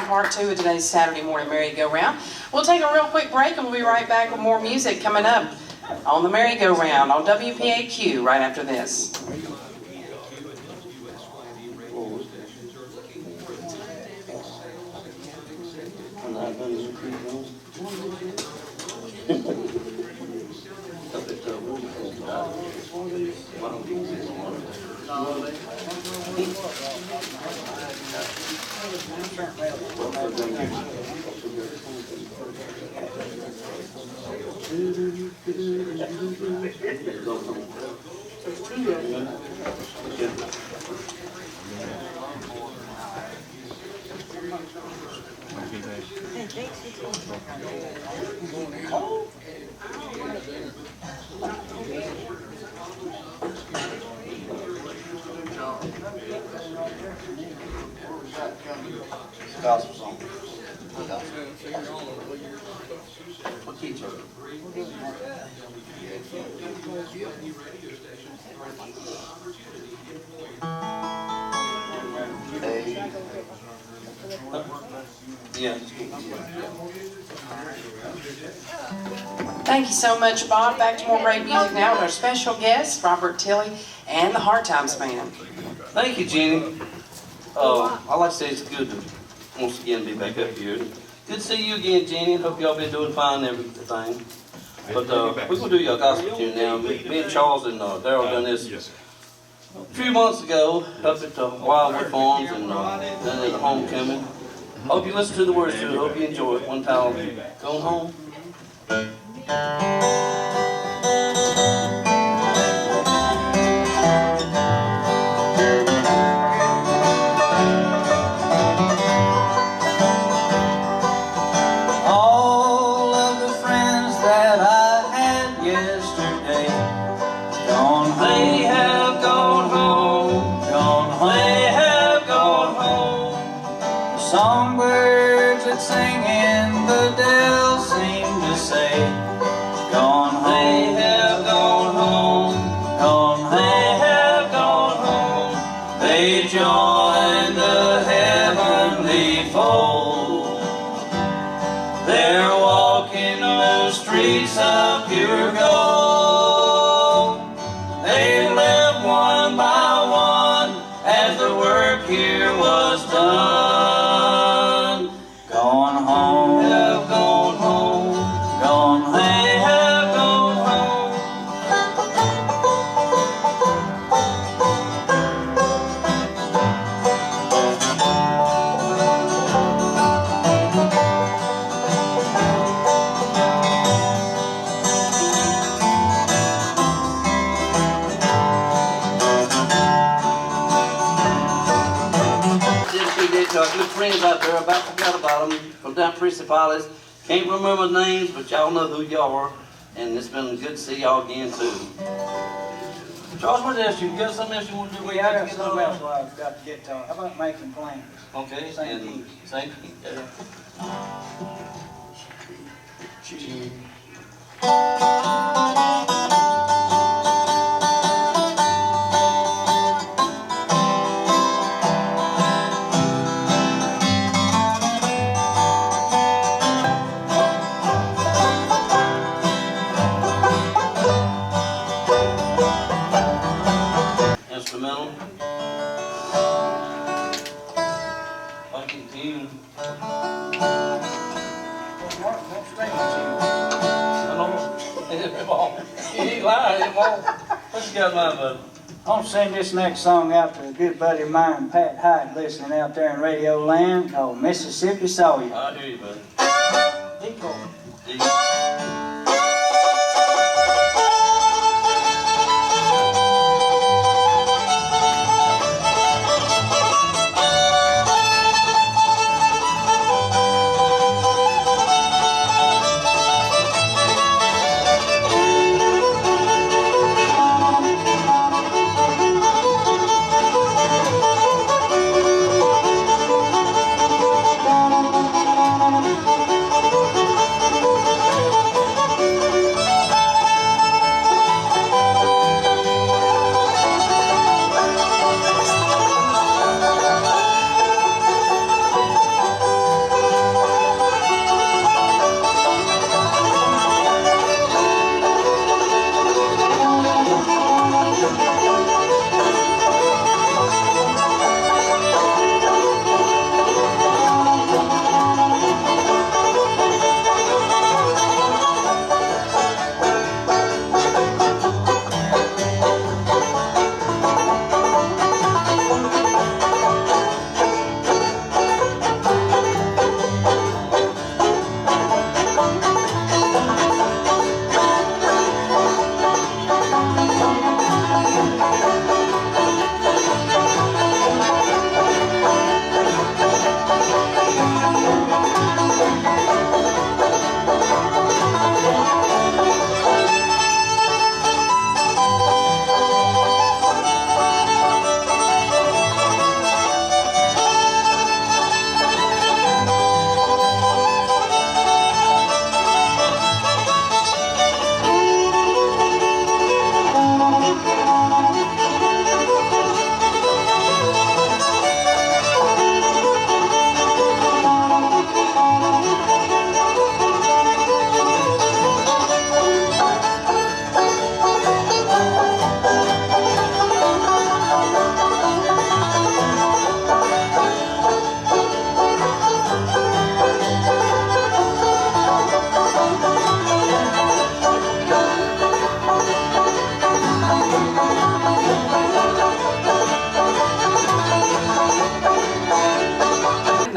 Part 2 of today's Saturday morning merry-go-round. We'll take a real quick break and we'll be right back with more music coming up on the merry-go-round on WPAQ right after this. Gospel song. What key, Charlie? Yeah. Thank you so much, Bob. Back to more great music now with our special guest, Robert Tilley and the Hard Times Band. Thank you, Jenny. I'd like to say it's good to once again be back up here. Good to see you again, Jenny. Hope y'all been doing fine and everything. But we're going to do your gospel tune now. Me and Charles and Darryl done this a few months ago up at the Wildwood Farms and then at the homecoming. Hope you listen to the words to it. Hope you enjoy it. One time, going home. All of the friends that I had yesterday gone home. They have gone home. Gone home. They have gone home. The songbirds that sing in the dell seem to say, gone home. They have gone home. Gone home. They have gone home. They joined the heavenly fold. They're walking the streets of pure gold. They lived one by one as the work here was done. Gone home. Have gone home. Gone home. They have gone home. Dedicated to our good friends out there. About forgot about them from down Principales. Can't remember names, but y'all know who y'all are. And it's been good to see y'all again too. Charles, what else you got? Something else you want to do? I got something else I've got to get to. How about making plans? Okay, Same and key. same key. Yeah. Instrumental. Fucking tune. I know. You ain't lying anymore. What you got in mind, bud? I want to sing this next song out to a good buddy of mine, Pat Hyde, listening out there in Radio Land, called Mississippi Saw You. I hear you, bud. Decoy.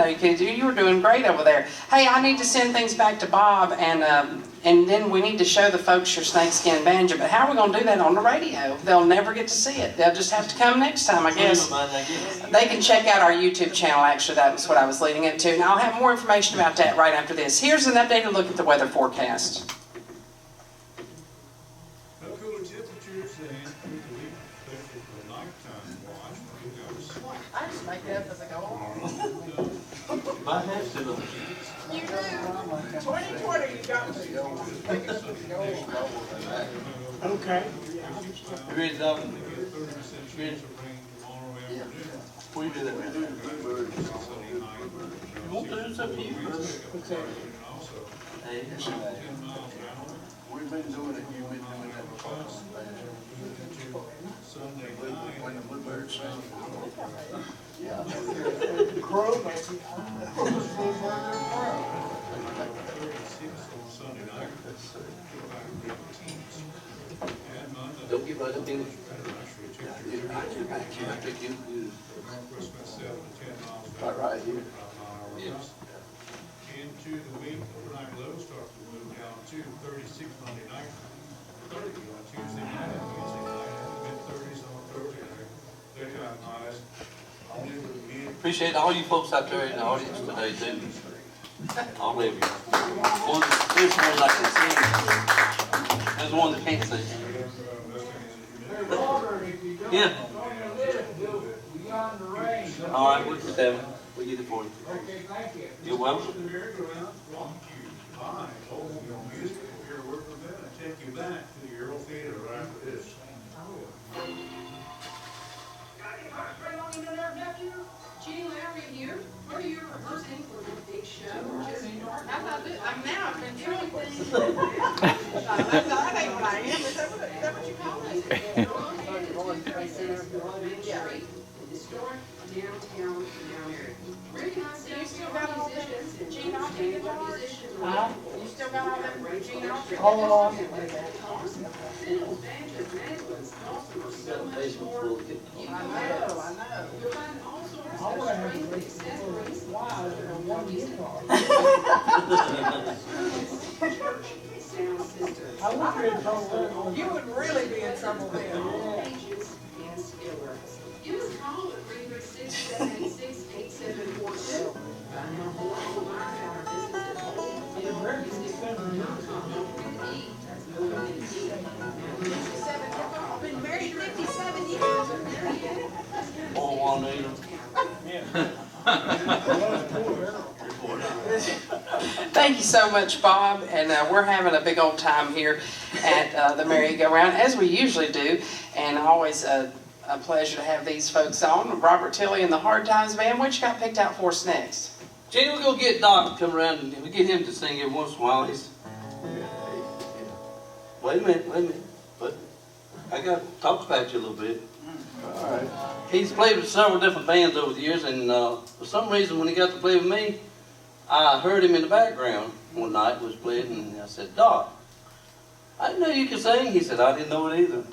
know, because you were doing great over there. Hey, I need to send things back to Bob, and then we need to show the folks your snakeskin banjo. But how are we going to do that on the radio? They'll never get to see it. They'll just have to come next time, I guess. They can check out our YouTube channel. Actually, that was what I was leading into. And I'll have more information about that right after this. Here's an updated look at the weather forecast. No cooler temperatures and through the week, especially for the nighttime watch. We've got a slight. I just make it up as I go on. Might have to. You do. 2020, you got me. Okay. You ready, Doc? Ready? Before you do that, man. You want to do something? Hey, We've been doing it, you've been doing it before. Sunday When the bluebirds sing. Crow, maybe. Sunday night. And Monday. don't get right up in it. Northwest 7 to 10 miles. Right here. Into the week, overnight lows start to move down to 36 Monday night, 30 on Tuesday night, and Wednesday night, and mid-30s on Thursday. Daytime highs. Only the mid. Appreciate all you folks out there in the audience today, too. All of you. There's one that can see. There's one that can't see. Yeah. All right, we'll get that. We'll get it for you. Okay, thank you. You're welcome. The merry-go-round brought to you by Old Young Music. If you're working with that, I take you back to the Earl Theater right after this. Gene Larry here. What are you rehearsing for the big show? How about this? Now I've been doing things. That ain't what I am. Is that what you call it? Historic downtown Mary. You still got all that Gene Autry guitars? Huh? You still got all that Gene Autry Hold on. guitars? I know. You'll find all sorts I of wanna have strings, a accessories. why is there one guitar? Sound system. I wouldn't be in trouble there. You would really be in trouble then. Pages and skillers. Give us a call at 336-786-8742. Find out more online about our business at I've been married 57 years. Oh, Juanita. Thank you so much, Bob, and we're having a big old time here at the Merry-Go-Round, as we usually do, and always a pleasure to have these folks on. Robert Tilley and the Hard Times Band, what you got picked out for us next? Jenny, we're going to get Doc to come around and we get him to sing every once in a while. Wait a minute. But I got to talk about you a little bit. All right. He's played with several different bands over the years, and for some reason when he got to play with me, I heard him in the background one night, was playing, and I said, Doc, I didn't know you could sing. He said, I didn't know it either.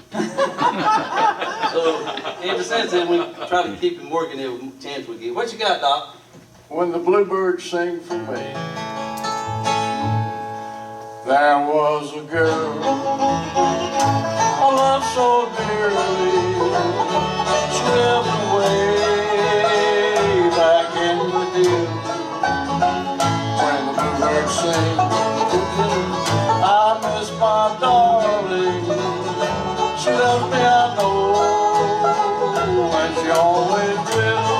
So ever since then, we try to keep him working every chance we get. What you got, Doc? When the bluebirds sing for me, there was a girl I loved so dearly. She lived away back in the dew. When the bluebirds sing, I miss my darling. She loves me, I know, and she always will.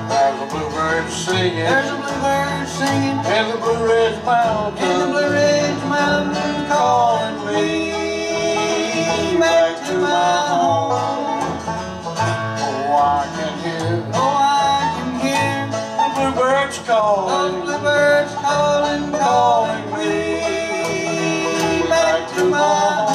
There's a bluebird singing. There's a bluebird singing in the Blue Ridge Mountains. In the Blue Ridge Mountains, calling me back to my home. Oh, I can hear the bluebirds calling. The bluebirds calling me back to my home.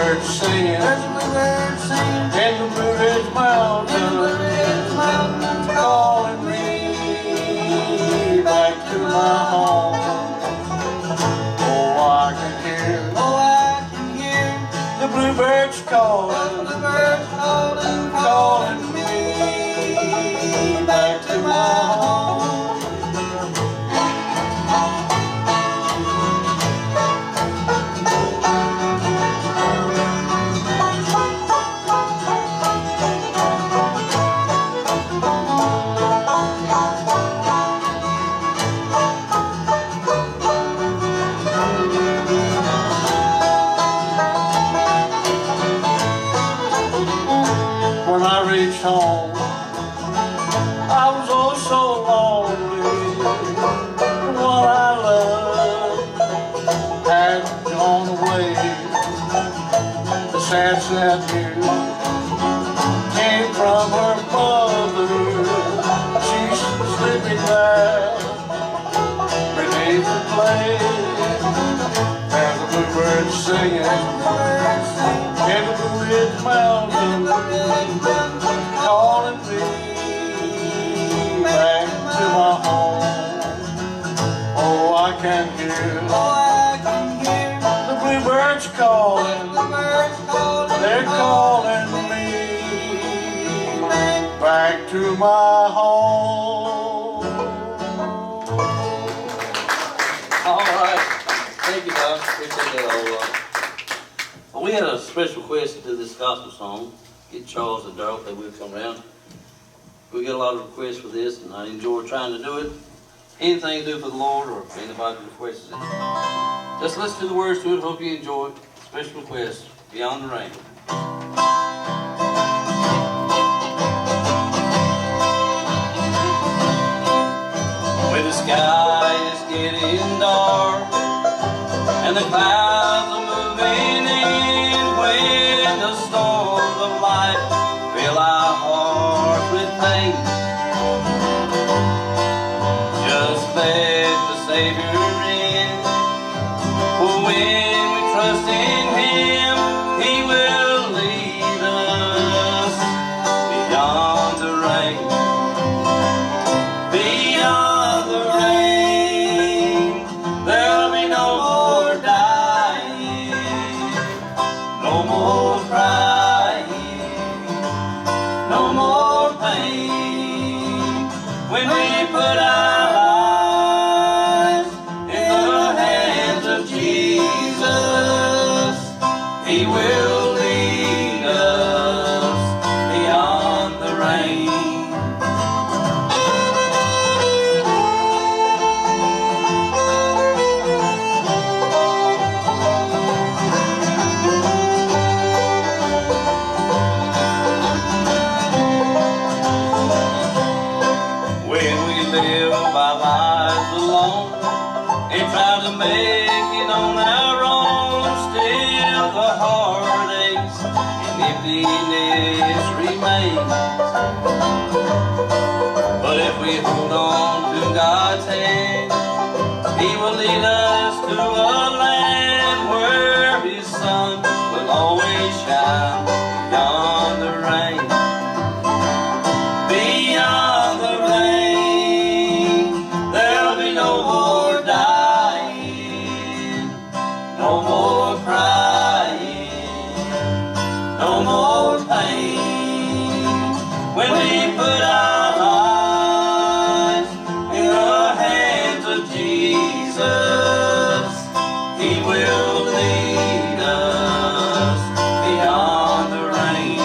bluebird singing, in the Blue Ridge Mountains, calling me back to my home. Oh, I can hear the bluebirds calling, calling me back to my home. When I reached home, I was oh so lonely. The one I loved had gone away. The sad, sad news came from her mother. She's sleeping there beneath the place. There's a bluebird singing in the Blue Ridge Mountains, calling me back to my home. Oh, I can hear the bluebirds calling. They're calling me back to my home. All right. Thank you, Doc. Appreciate that a lot. We had a special request to do this gospel song. Get Charles and Darrell, they will come around. We get a lot of requests for this, and I enjoy trying to do it. Anything to do for the Lord, or if anybody requests it. Just listen to the words to it. Hope you enjoy it. Special request, Beyond the Rain. When the sky is getting dark and the clouds are moving in, when the storms of life fill our hearts with pain, just let the Savior in. For when we trust in Him, He will lead us beyond the rain. Beyond the rain, there'll be no more dying, no more crying, no more pain. When we put our lives in the hands of Jesus, He will lead us beyond the rain. When we live our lives alone and try to make it on our own, still the heartaches and emptiness remain. But if we hold on to God's hand, He will lead us to a land where His sun will always shine beyond the rain. Beyond the rain, there'll be no more dying, no more crying, no more pain. When we put our lives in the hands of Jesus, He will lead us beyond the rain.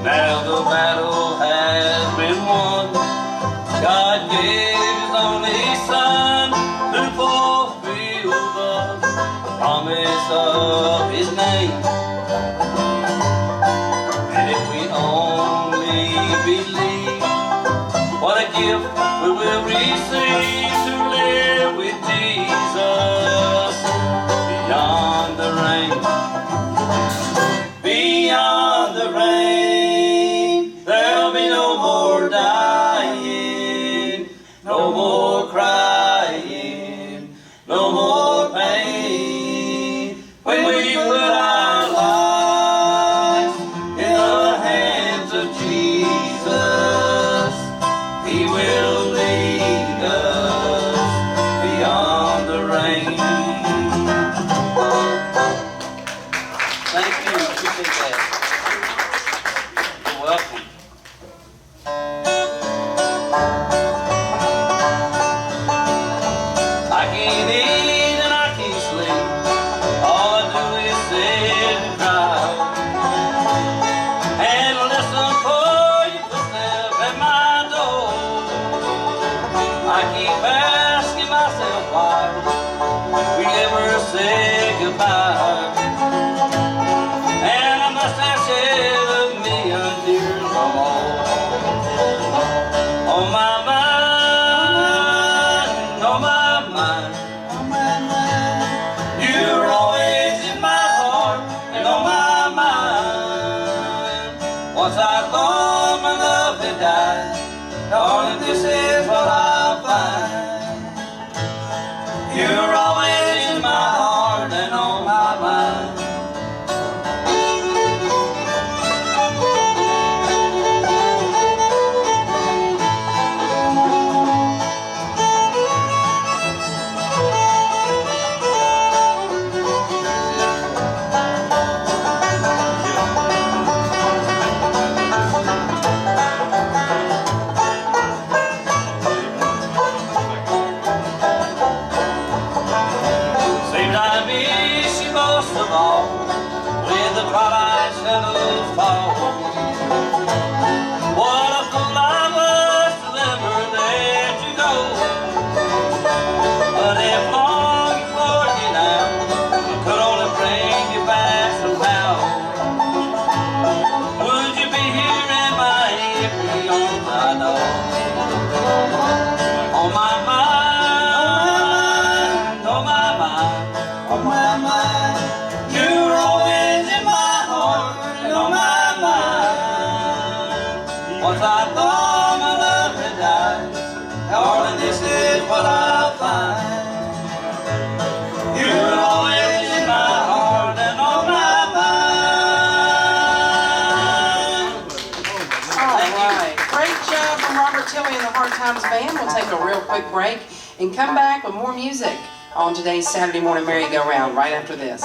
Now the battle has been won. God gave His only Son to fulfill the promise of His name. And if we only believe, what a gift we will receive to live with Jesus beyond the rain. appreciate that. You're welcome. I can't eat and I can't sleep. All I do is sit and cry. And listen for your footsteps at my door. I keep asking myself why we never say goodbye. And I must have shed a million tears or more. On my mind, on my mind, on my mind. You're always in my heart and on my mind. Once I thought my love had died, darling, this is what I'll find. You're always in my heart and on my mind. Seems I miss you most of all when the twilight shadows fall. What a fool I was to ever let you go. But if longing for you now could only bring you back somehow, would you be here in my every arms I know? On my mind, on my mind, on my mind. You're always in my heart and on my mind. Once I thought my love had died, darling, this is what I'll find. You're always in my heart and on my mind. All right, great job from Robert Tilley and the Hard Times Band. We'll take a real quick break and come back with more music on today's Saturday Morning Merry-Go-Round right after this.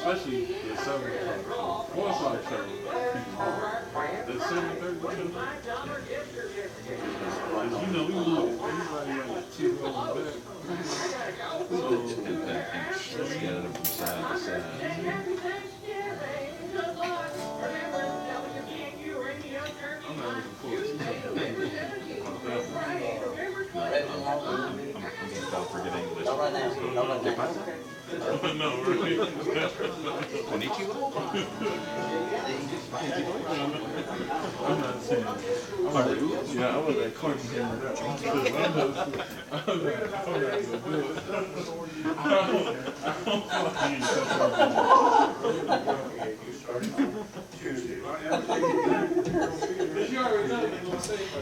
Especially the 7 o'clock. What's on the show? The 7:30 show? You know, we look at everybody like 2 hours back. Let's get it from side to side. I'm not looking forward to it. I'm gonna stop forgetting English. Not right now. Not right now. No, really. Konnichiwa? I'm not saying that. Yeah, I was like, Clark came with that. I was like, I'm not gonna do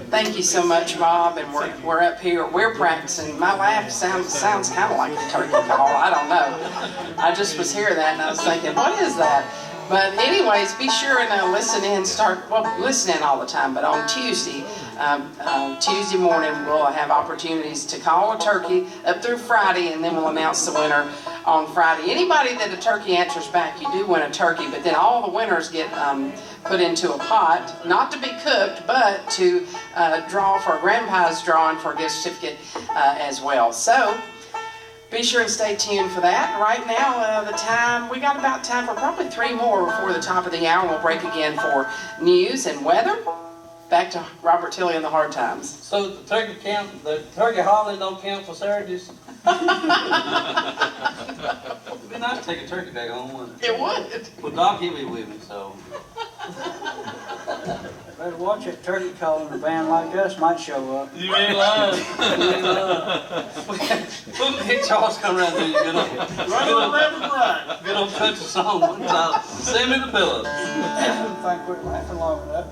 Thank you so much, Bob, and we're up here, we're practicing. My laugh sounds kind of like a turkey call, I don't know. I just was hearing that and I was thinking, what is that? But anyways, be sure and listen in, listen in all the time, but on Tuesday morning, we'll have opportunities to call a turkey up through Friday, and then we'll announce the winner on Friday. Anybody that a turkey answers back, you do win a turkey, but then all the winners get put into a pot, not to be cooked, but to draw for a grand prize drawing for a gift certificate as well. So, Be sure and stay tuned for that. Right now, we got about time for probably 3 more before the top of the hour. We'll break again for news and weather. Back to Robert Tilley and the Hard Times. So the turkey holiday don't count for Saturdays? It'd be nice to take a turkey back home, wouldn't it? It would. Well, Doc, he'll be with me, so. Better watch it. Turkey calling a band like us might show up. You ain't lying. You ain't lying. We'll get Charles come around there. Good old country song one time. Send me the pillow. I didn't think we're laughing long enough.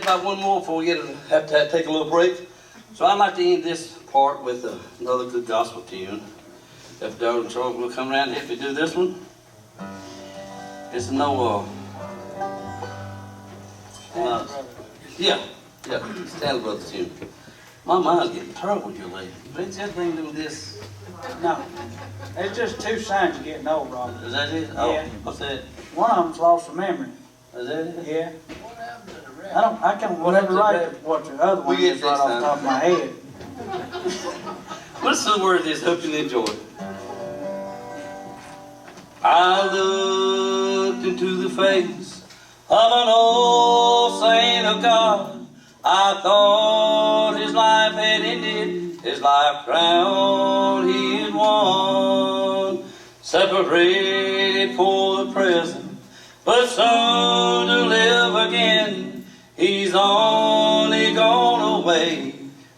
About one more before we have to take a little break. So I'd like to end this part with another good gospel tune. If Darrell and Charles will come around and help me do this one. It's no yeah, Stanley Brothers tune. My mind's getting terrible here lately. Ain't that thing doing this? No. It's just 2 signs of getting old, Robert. Is that it? Oh, Yeah. what's that? One of them's lost a memory. Is that it? Yeah. I can't remember right what the other one We get is right next off the top of my head. What's the word is? Hope you enjoy it. I looked into the face of an old saint of God. I thought his life had ended, his life crown he had won. Separated for the present, but soon to live again. He's only gone away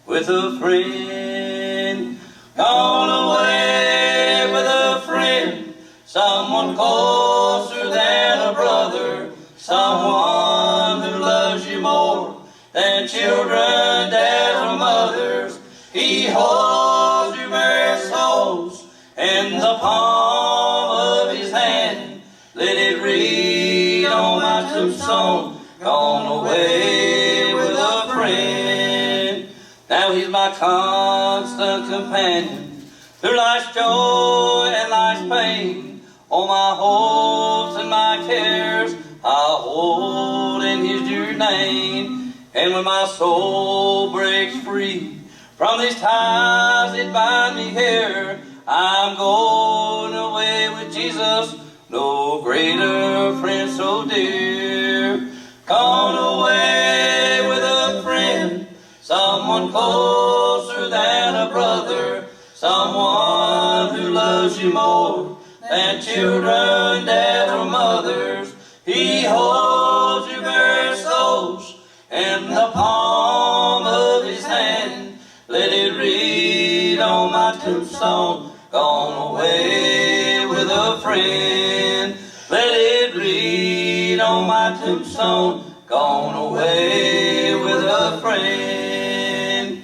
with a friend. Gone away with a friend. Someone closer than a brother. Someone who loves you more than children, dads, or mothers. He holds your very souls in the palm of his hand. Let it read on my tombstone. Gone away with a friend. Now he's my constant companion through life's joy and life's pain. All my hopes and my cares I hold in his dear name. And when my soul breaks free from these ties that bind me here, I'm going away with Jesus, no greater friend so dear. Gone away with a friend, someone closer than a brother, someone who loves you more than children, dads, or mothers. He holds your very souls in the palm of his hand. Let it read on my tombstone, gone away with a friend. Let it read on my tombstone, gone away with a friend.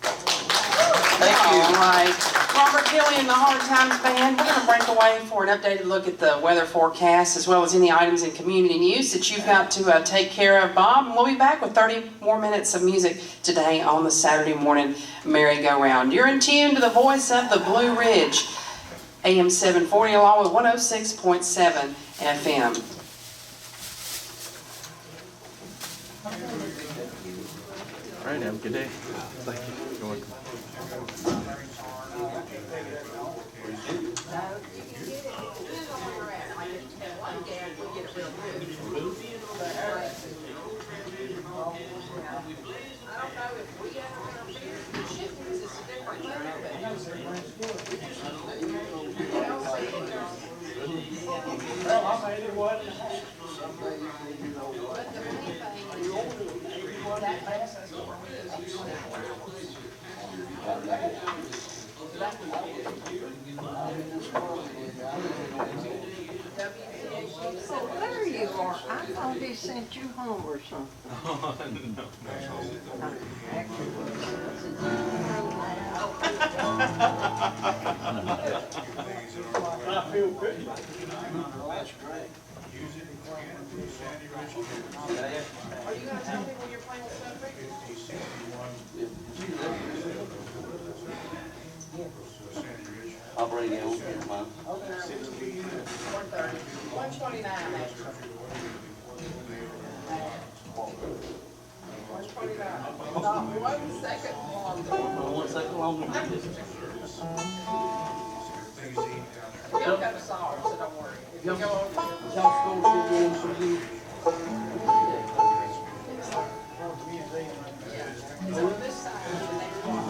Thank you. All right. Robert Kelly and the Hard Times Band, we're going to break away for an updated look at the weather forecast as well as any items in community news that you've got to take care of, Bob. And we'll be back with 30 more minutes of music today on the Saturday morning merry-go-round. You're in tune to the voice of the Blue Ridge, AM 740 along with 106.7 FM. All right, have a good day. Thank you. You're welcome. So there you are. I thought he sent you home or something. I feel good. That's great. Use it again for Sandy Ridge. Are you going to tell me when you're playing with Snow Creek? 5061. Sandy Ridge. I'll bring it on. Mine. 130. 129 actually. 129. Not 1 second longer. 1 second longer. We all got a song, so don't worry. If you go over, it's on this side of the next block.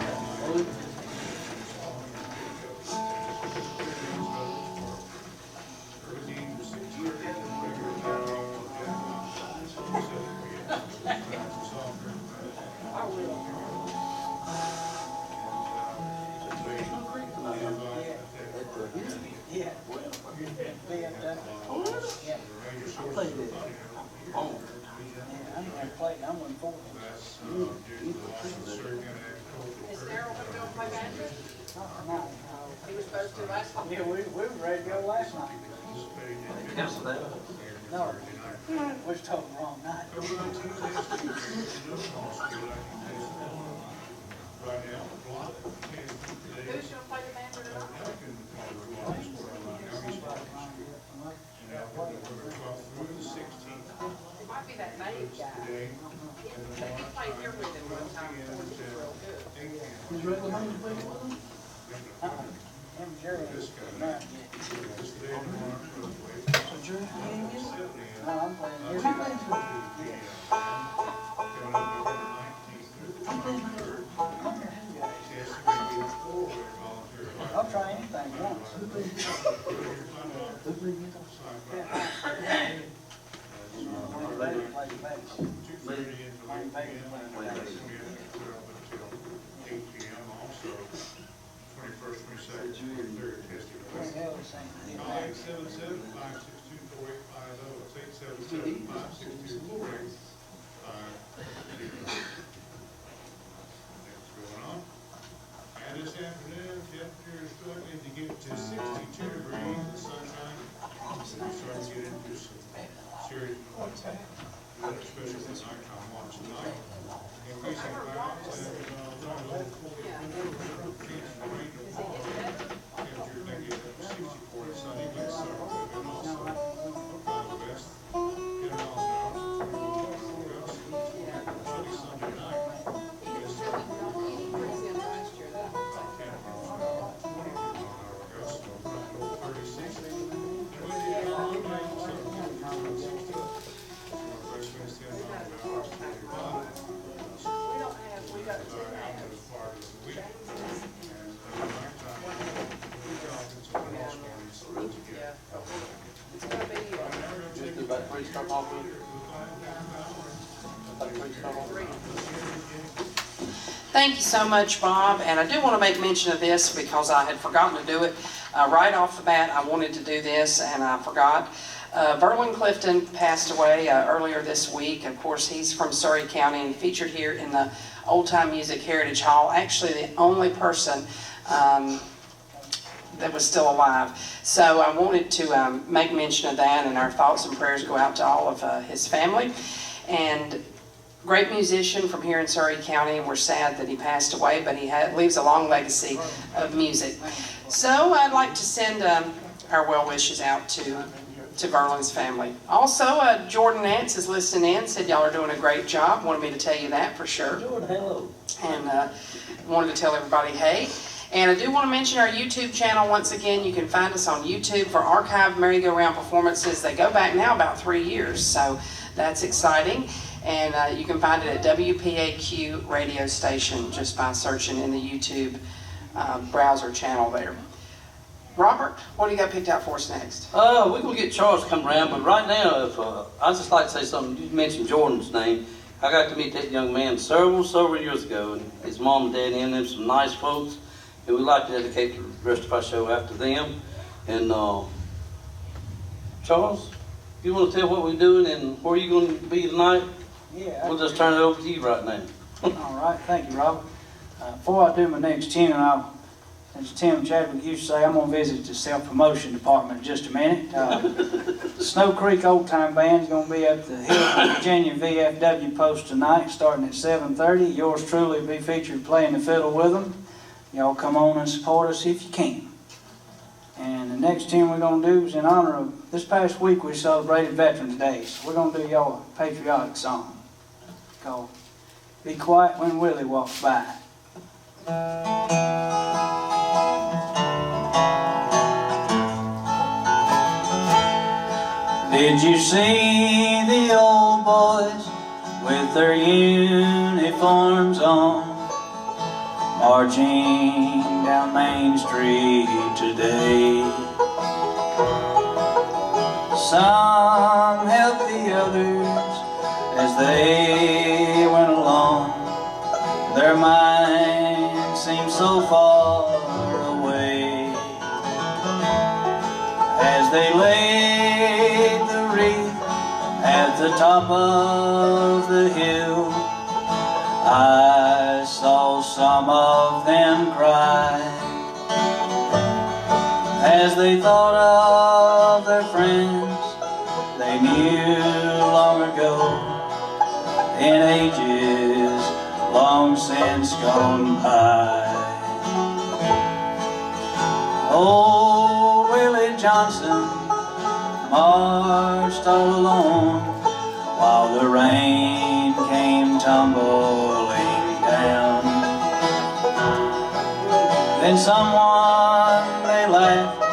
Is Darryl going to go play badminton? He was supposed to last night. Yeah, we were ready to go last night. Cancel that. No, we was told the wrong night. Right now, Who's going to play the badminton tonight? through the 16th. It might be that Nate guy. Today, played here with him one time before. He was real good. Is Red Money playing with them? Him and Jerry This guy, ain't married yet. this day tomorrow, So Jerry, you ain't in it? No, I'm playing here. Who plays with you? coming up November 19th through the 23rd. Yes, maybe a four-way volunteer. I'll try anything once. Who plays with you? Who plays with you? Lady plays bass. 2:30 until 8 p.m. Until 8 p.m. Also, 21st, 22nd, 23rd, testing. Call 877-562-4850. It's 877-562-4850. What's going on? And this afternoon, temperature is struggling to get to 62 degrees, the sunshine. We're starting to get into some serious weather, especially the nighttime watch tonight. Increasing clouds and low 40 chance of rain tomorrow. Temperature may get up to 64 and sunny, but south and also west 10 miles an hour. Chilly Sunday night. Yes, sir. 10 miles an hour. 20 mile an hour gust, low 36. And windy on Monday, southern temperature around 60. Northwest winds 10 miles an hour, 25. Just about 3 start off with. About 3 start off with. Thank you so much, Bob. And I do want to make mention of this because I had forgotten to do it. Right off the bat, I wanted to do this and I forgot. Verlin Clifton passed away earlier this week. Of course, he's from Surrey County and featured here in the Old Time Music Heritage Hall. Actually, the only person that was still alive. So I wanted to make mention of that, and our thoughts and prayers go out to all of his family. And great musician from here in Surrey County, and we're sad that he passed away, but he leaves a long legacy of music. So I'd like to send our well wishes out to Verlin's family. Also, Jordan Nance is listening in, said y'all are doing a great job. Wanted me to tell you that for sure. Jordan, hello. And wanted to tell everybody hey. And I do want to mention our YouTube channel once again. You can find us on YouTube for archived merry-go-round performances. They go back now about 3 years, so that's exciting. And you can find it at WPAQ radio station just by searching in the YouTube browser channel there. Robert, what do you got picked out for us next? We're going to get Charles to come around, but right now, if I'd just like to say something. You mentioned Jordan's name. I got to meet that young man several years ago, and his mom and dad and them some nice folks, and we'd like to dedicate the rest of our show after them. And Charles, you want to tell what we're doing and where you're going to be tonight? Yeah. We'll just turn it over to you right now. All right, thank you, Robert. Before I do my next tune, as Tim Chadwick used to say, I'm going to visit the self-promotion department in just a minute. Snow Creek Old Time Band is going to be up the Hill, Virginia VFW post tonight, starting at 7:30. Yours truly will be featured playing the fiddle with them. Y'all come on and support us if you can. And the next tune we're going to do is in honor of, this past week we celebrated Veterans Day, so we're going to do y'all a patriotic song called Be Quiet When Willie Walks By. Did you see the old boys with their uniforms on, marching down Main Street today? Some helped the others as they went along. Their minds seemed so far away as they laid the wreath at the top of the hill. I saw some of them cry as they thought of their friends they knew long ago, in ages long since gone by. Oh, Willie Johnson marched all alone while the rain came tumbling down. Then someone they laughed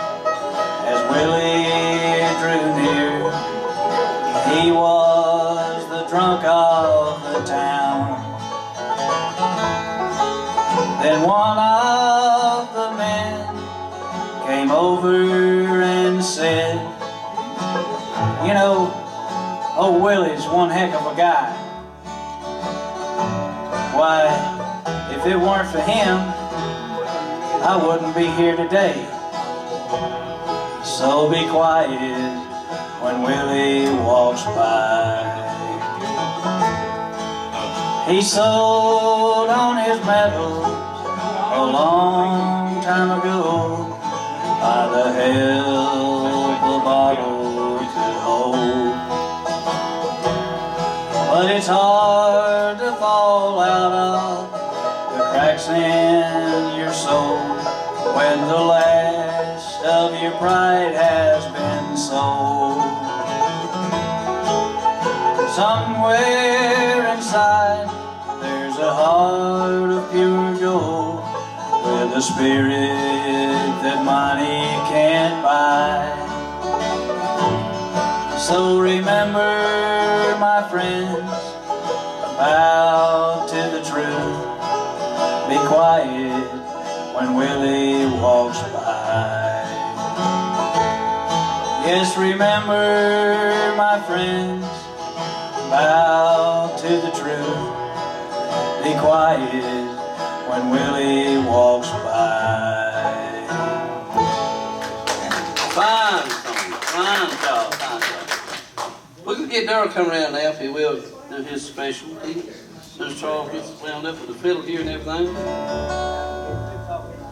as Willie drew near. He was the drunk of the town. Then one of the men came over and said, "You know, old Willie's one heck of a guy. Why, if it weren't for him, I wouldn't be here today. So be quiet when Willie walks by." He sold on his metals a long time ago by the help the bottle could hold. But it's hard to fall out of the cracks in your soul when the last of your pride has been sold. Somewhere inside there's a heart of pure gold with a spirit that money can't buy. So remember, my friends, bow to the truth. Be quiet when Willie walks by. Yes, remember, my friends, bow to the truth. Be quiet when Willie walks by. Fine song, fine job, fine job. We can get Darryl come around now if he will do his specialty. Since Charles gets wound up with the fiddle here and everything.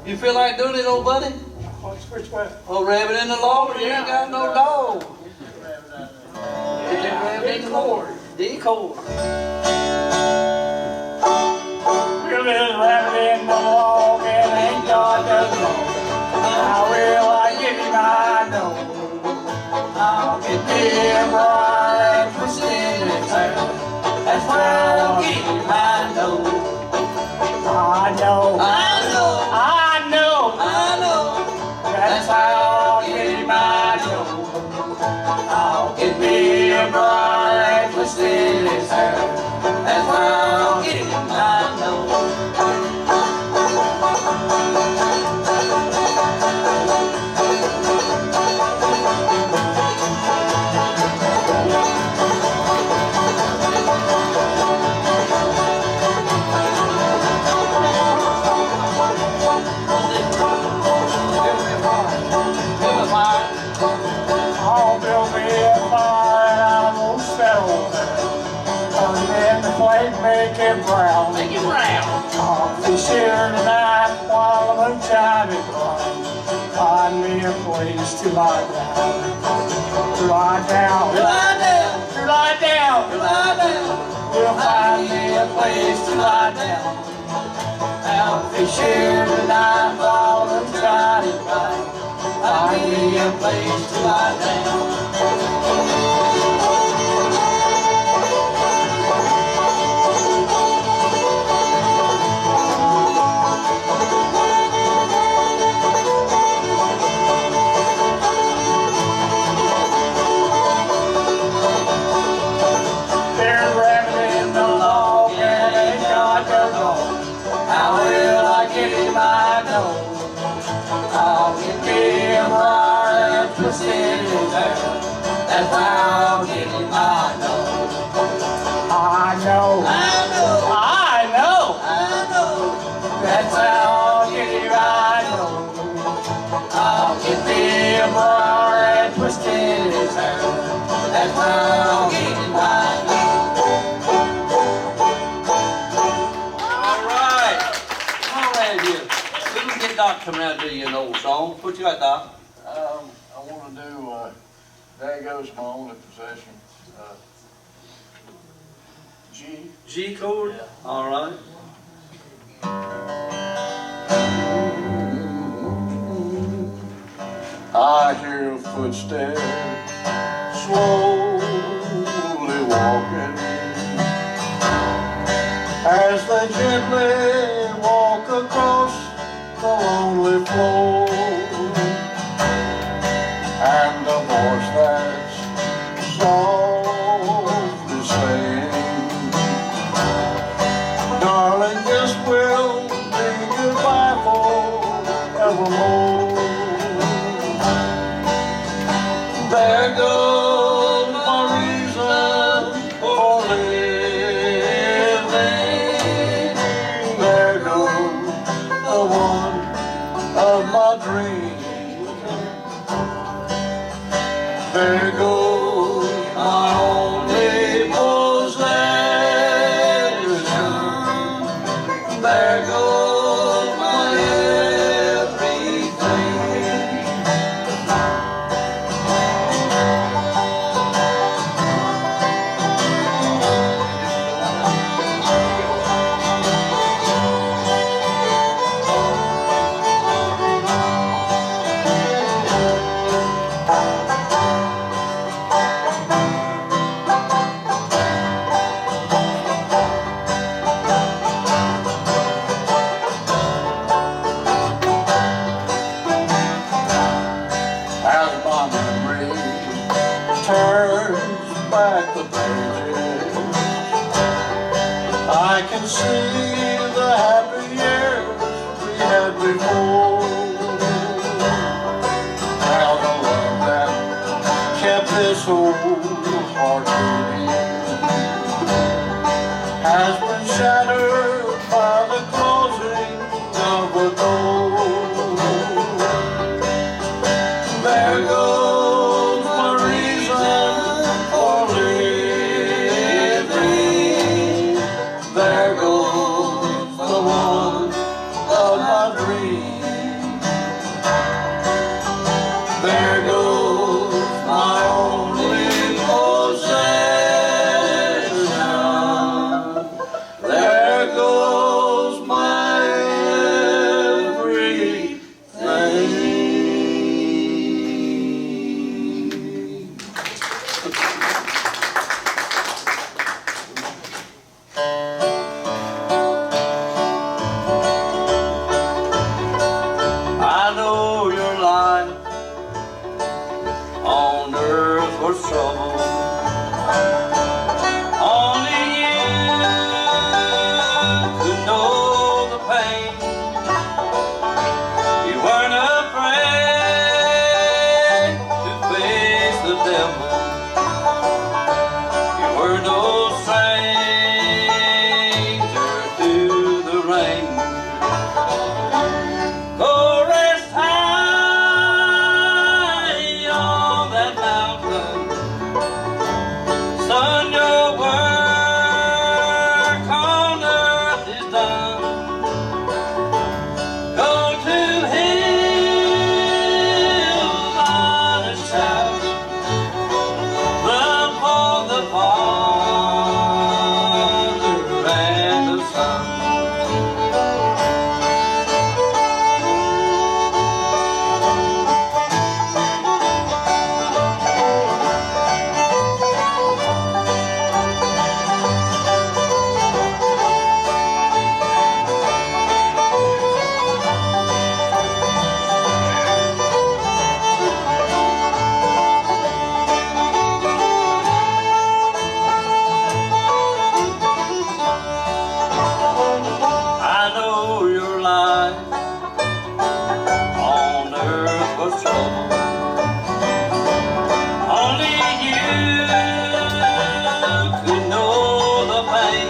You feel like doing it, old buddy? Oh, rabbit in the log, you ain't got no dog. Decoy. Well, there's a rabbit in the log and ain't got no dog. How will I get him? I know. I'll get him right and twist in his hair. That's why I'll get him. I know. I know. I know. I know. I know. That's how I'll get him. I know. I'll get me a bride twisting his hair. That's why I'll get him. I know. I'll build me a fire and I won't settle there. Turn it in the plate, make it brown. Make it round. I'll fish here tonight while the moonshine is bright. Find me a place to lie down. To lie down. To lie down. To lie down. To lie down. We'll find me a place to lie down. I'll fish here tonight while the moonshine is bright. Find me a place to lie down. There's a rabbit in the log and ain't got no dog. How will I get him? I know. I'll get him right and twist in his hair. That's how I'll get him. I know. I know. I know. I know. I know. That's how I'll get him. I know. I'll get him right and twist in his hair. That's how I'll get him. I know. All right. All right, here. We can get Doc come around and do you an old song. What you got, Doc? I want to do There Goes My Only Possession. G. G chord? Yeah. All right. I hear footsteps slowly walking flow, and the voice that's softly saying, darling, this will be goodbye forevermore. There goes my reason for living. There goes the one of my dreams. There goes my only possession. There goes my everything. As my memory turns back the pages, I can see the happy years we had before. How the love that kept this old heart beating has been shattered by the closing of the door. There goes my reason for living. There goes the one of my dreams. There goes my only possession. There goes my everything. I know your life on earth was trouble. Only you could know the pain. You weren't afraid to face the devil. You were no stranger to the rain. Go rest high on that mountain. Son, your work on earth is done. Go to hills on a shout. Love for the Father and the Son. I know your life on earth was trouble. Only you could know the pain.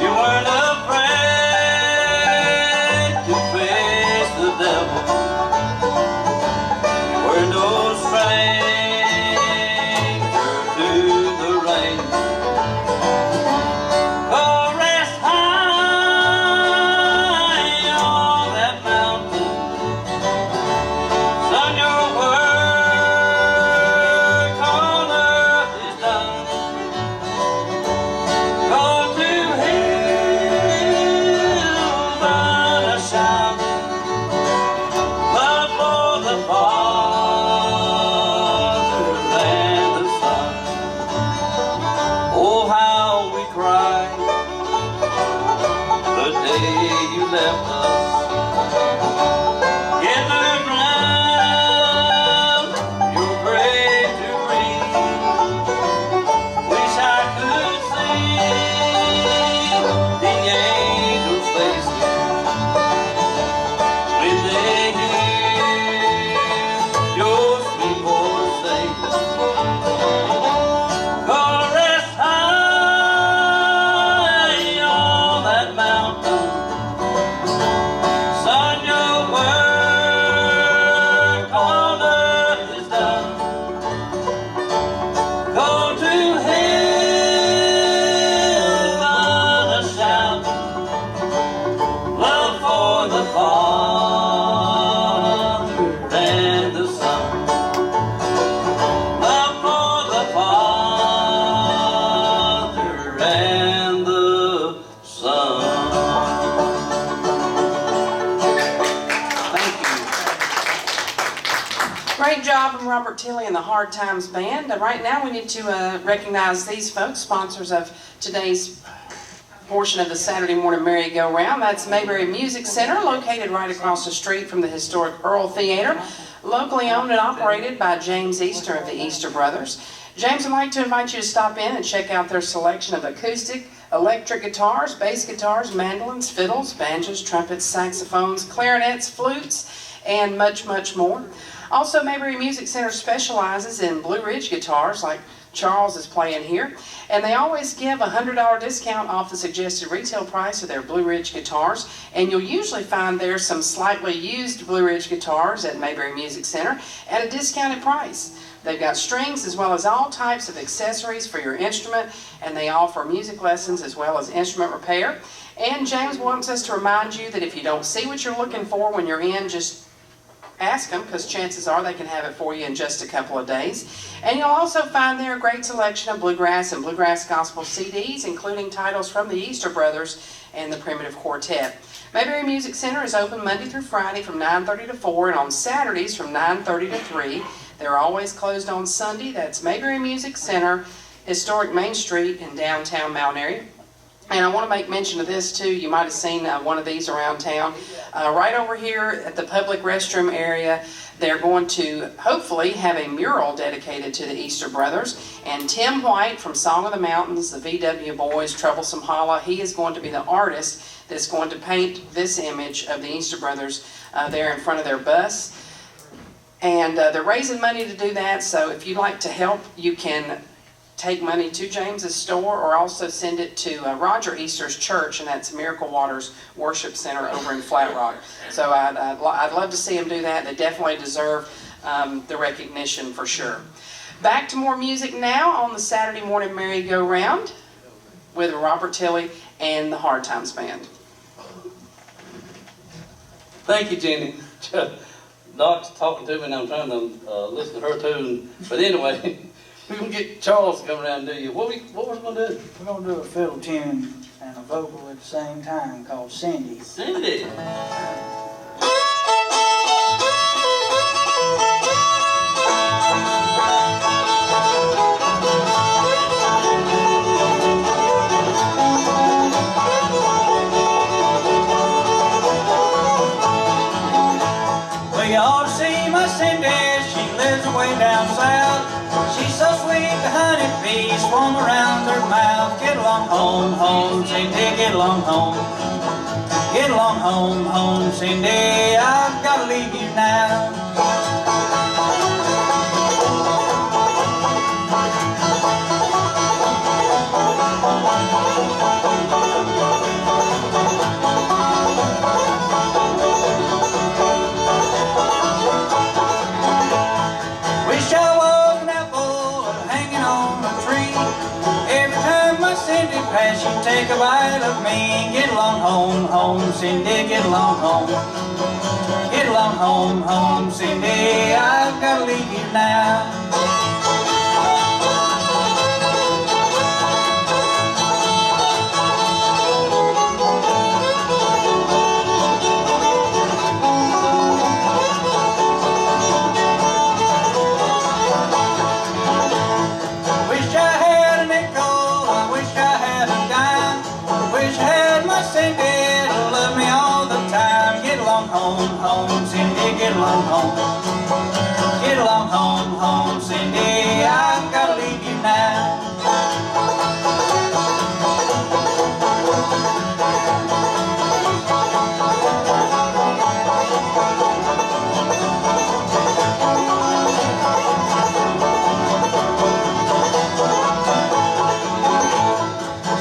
You weren't afraid to face the devil. You were no stranger to the rain. Go rest high on that mountain. Son, your work on earth is done. Go to hills on a shout. Love for the Father and the Son. Oh, how we cried the day you left us. In the ground, your grave to read. Wish I could see the angels' faces when they hear your sweet voice say, gonna rest high on that mountain. Son, your work on earth is done. Go to heaven a shout, love for the Father and the Son. Love for the Father and the Son. Thank you. Great job from Robert Tilley and the Hard Times Band. And right now we need to recognize these folks, sponsors of today's portion of the Saturday morning merry-go-round. That's Mayberry Music Center, located right across the street from the historic Earl Theater, locally owned and operated by James Easter of the Easter Brothers. James would like to invite you to stop in and check out their selection of acoustic, electric guitars, bass guitars, mandolins, fiddles, banjos, trumpets, saxophones, clarinets, flutes, and much, much more. Also, Mayberry Music Center specializes in Blue Ridge guitars, like Charles is playing here, and they always give a $100 discount off the suggested retail price of their Blue Ridge guitars, and you'll usually find there some slightly used Blue Ridge guitars at Mayberry Music Center at a discounted price. They've got strings as well as all types of accessories for your instrument, and they offer music lessons as well as instrument repair. And James wants us to remind you that if you don't see what you're looking for when you're in, just ask them, because chances are they can have it for you in just a couple of days. And you'll also find there a great selection of bluegrass and bluegrass gospel CDs, including titles from the Easter Brothers and the Primitive Quartet. Mayberry Music Center is open Monday through Friday from 9:30 to 4, and on Saturdays from 9:30 to 3. They're always closed on Sunday. That's Mayberry Music Center, historic Main Street in downtown Mount Airy. And I want to make mention of this too. You might have seen one of these around town. Right over here at the public restroom area, they're going to hopefully have a mural dedicated to the Easter Brothers. And Tim White from Song of the Mountains, the VW Boys, Troublesome Holla, he is going to be the artist that's going to paint this image of the Easter Brothers there in front of their bus. And they're raising money to do that, so if you'd like to help, you can take money to James's store or also send it to Roger Easter's church, and that's Miracle Waters Worship Center over in Flat Rock. So I'd love to see them do that. They definitely deserve the recognition for sure. Back to more music now on the Saturday morning merry-go-round with Robert Tilley and the Hard Times Band. Thank you, Jenny. Doc's talking to me and I'm trying to listen to her too. But anyway, we're going to get Charles to come around and do you. What was we going to do? We're going to do a fiddle tune and a vocal at the same time called Cindy. Cindy. Well, you ought to see my Cindy, she lives way down south. She's so sweet, the honeybees swarm around her mouth. Get along home, home, Cindy, get along home. Get along home, home, Cindy, I've got to leave you now. Wish I was an apple hanging on a tree. Every time my Cindy pass, she'd take a bite of me. Get along home, home, Cindy, get along home. Get along home, home, Cindy, I've got to leave you now. Wish I had a nickel, I wish I had a dime. Wish I had my Cindy to love me all the time. Get along home. home, home, Cindy, get along home. Get along home, home, Cindy, I've got to leave you now.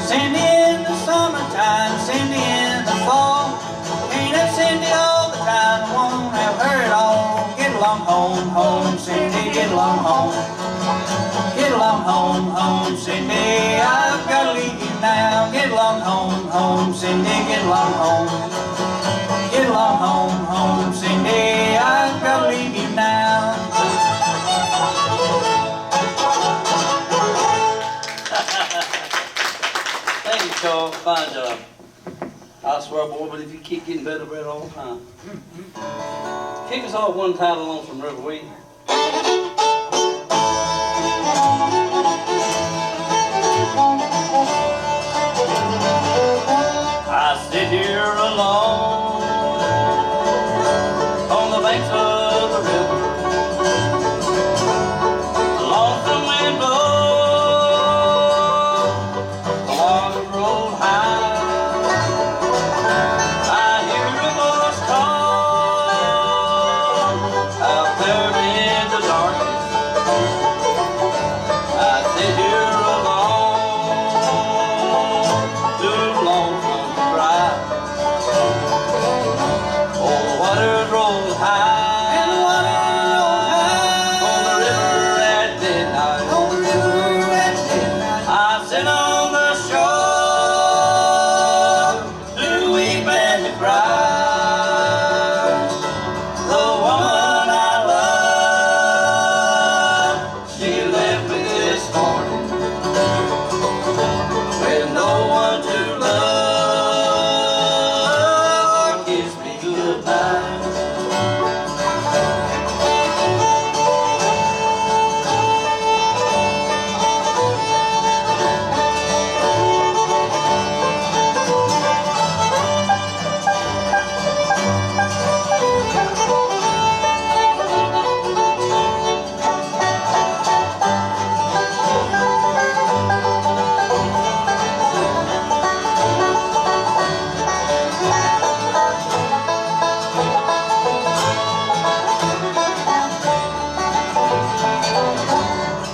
Cindy in the summertime, Cindy in the fall. Ain't have Cindy all the time, won't have her at all. Get along home, home, Cindy, get along home. Get along home, home, Cindy, I've got to leave you now. Get along home, home, Cindy, get along home. Get along home, home, Cindy, I've got to leave you now. Thank you, Charles. Fine job. I swear, boy, but if you keep getting better all the time. Kick us off one title on some River Wheat. I sit here alone on the banks of the river. The lonesome wind blows, the water rolls high. I hear a voice call out there in the darkness. I sit here alone, too lonesome to cry. Oh, the waters roll high, and the waters roll high on the river at midnight. On the river at midnight, I sit on the shore to weep and to cry. The woman I love, she left me this morning with no one to love or kiss me goodnight.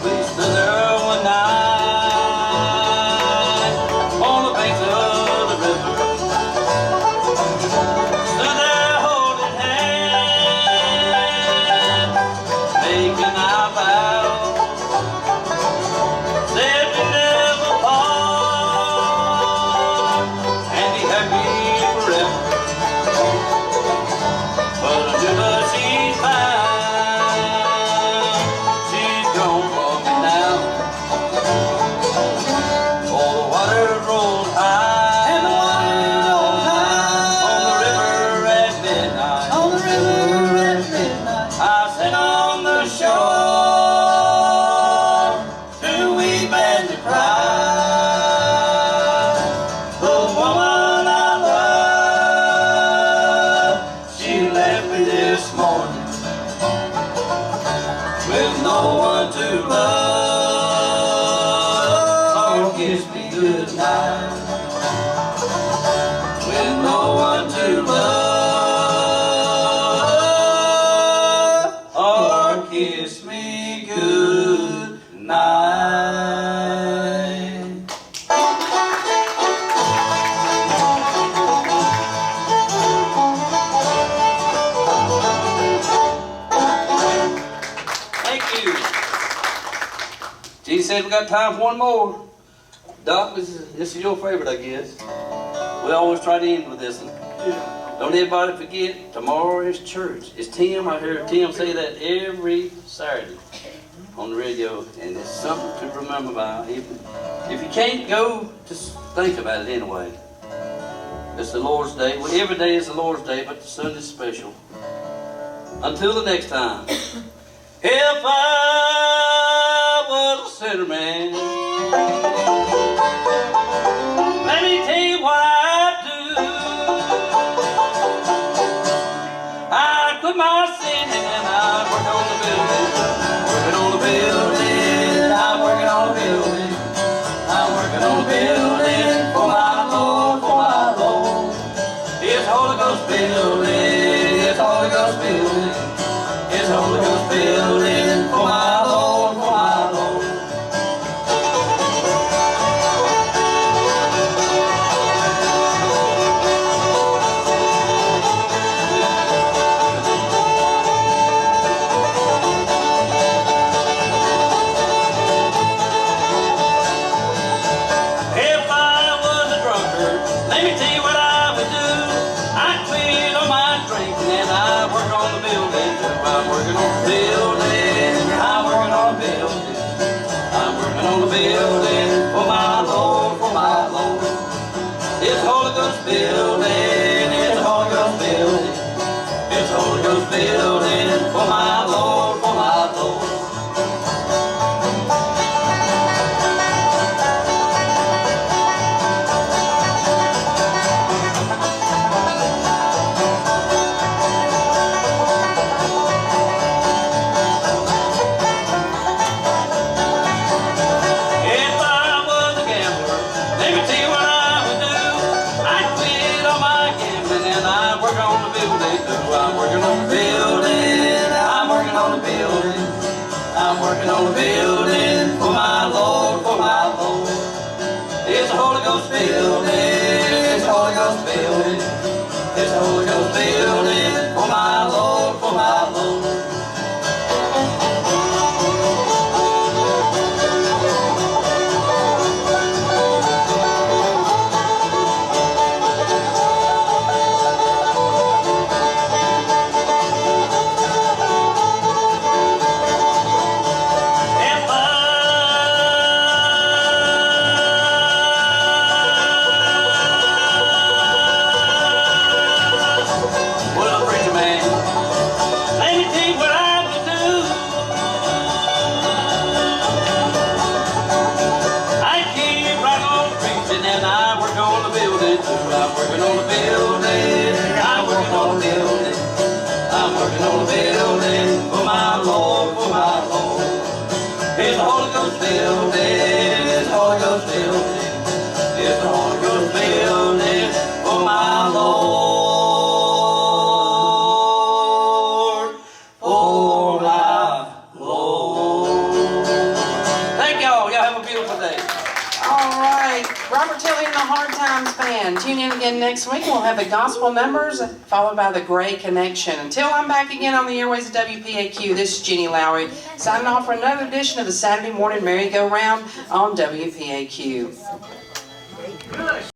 We stood there one night on the banks of the river. Stood there holding hands, making our vows. Said we never part and be happy forever. But I knew that she's mine. She's gone from me now. Oh, the water rolled high, and the water rolled high on the river at midnight. On the river at midnight, I sit on the shore to weep and to cry. The woman I love, she left me this morning with no one to love or kiss me goodnight. With no one to love or kiss me goodnight. Thank you. G said we got time for one more. Doc, this is your favorite, I guess. We always try to end with this one. Don't everybody forget, tomorrow is church. It's Tim. I hear Tim say that every Saturday on the radio, and it's something to remember about. If you can't go, just think about it anyway. It's the Lord's Day. Well, every day is the Lord's Day, but the Sunday's special. Until the next time. If I was a sinner man, let me tell you what I'd do. Ghost building, it's Holy Ghost building, it's Holy Ghost building for my Lord, for my Lord. If I was a drunkard, let me tell you what I would do. I'd quit on my drinking and I'd work on the building too. I'm working on the building, I'm working on the building, I'm working on the building for my Lord, for my Lord. It's Holy Ghost building, it's Holy Ghost building, it's Holy Ghost building for my Lord, for my Lord. If I was a gambler, let me tell you what I would do. I'd quit on my gambling and I'd work on the building too. I'm working on the building, I'm working on the building, I'm working on the building for my Lord, for my Lord. It's a Holy Ghost building, it's a Holy Ghost building, it's a Holy Ghost building for my Lord, for my Lord. Well, preacher man, let me tell you what I would do. I keep right on preaching and I work on the building too. I'm working on the building, I'm working on the building, I'm working on the building for my Lord, for my Lord. It's the Holy Ghost building, it's the Holy Ghost building, it's the Holy Ghost building for my Lord. For my Lord. Thank y'all. Y'all have a beautiful day. All right, Robert Tilley and the Hard Times Band. Tune in again next week. We'll have the gospel numbers followed by the Gray Connection. Until I'm back again on the airways of WPAQ, this is Jeannie Lowry signing off for another edition of the Saturday Morning Merry-Go-Round on WPAQ.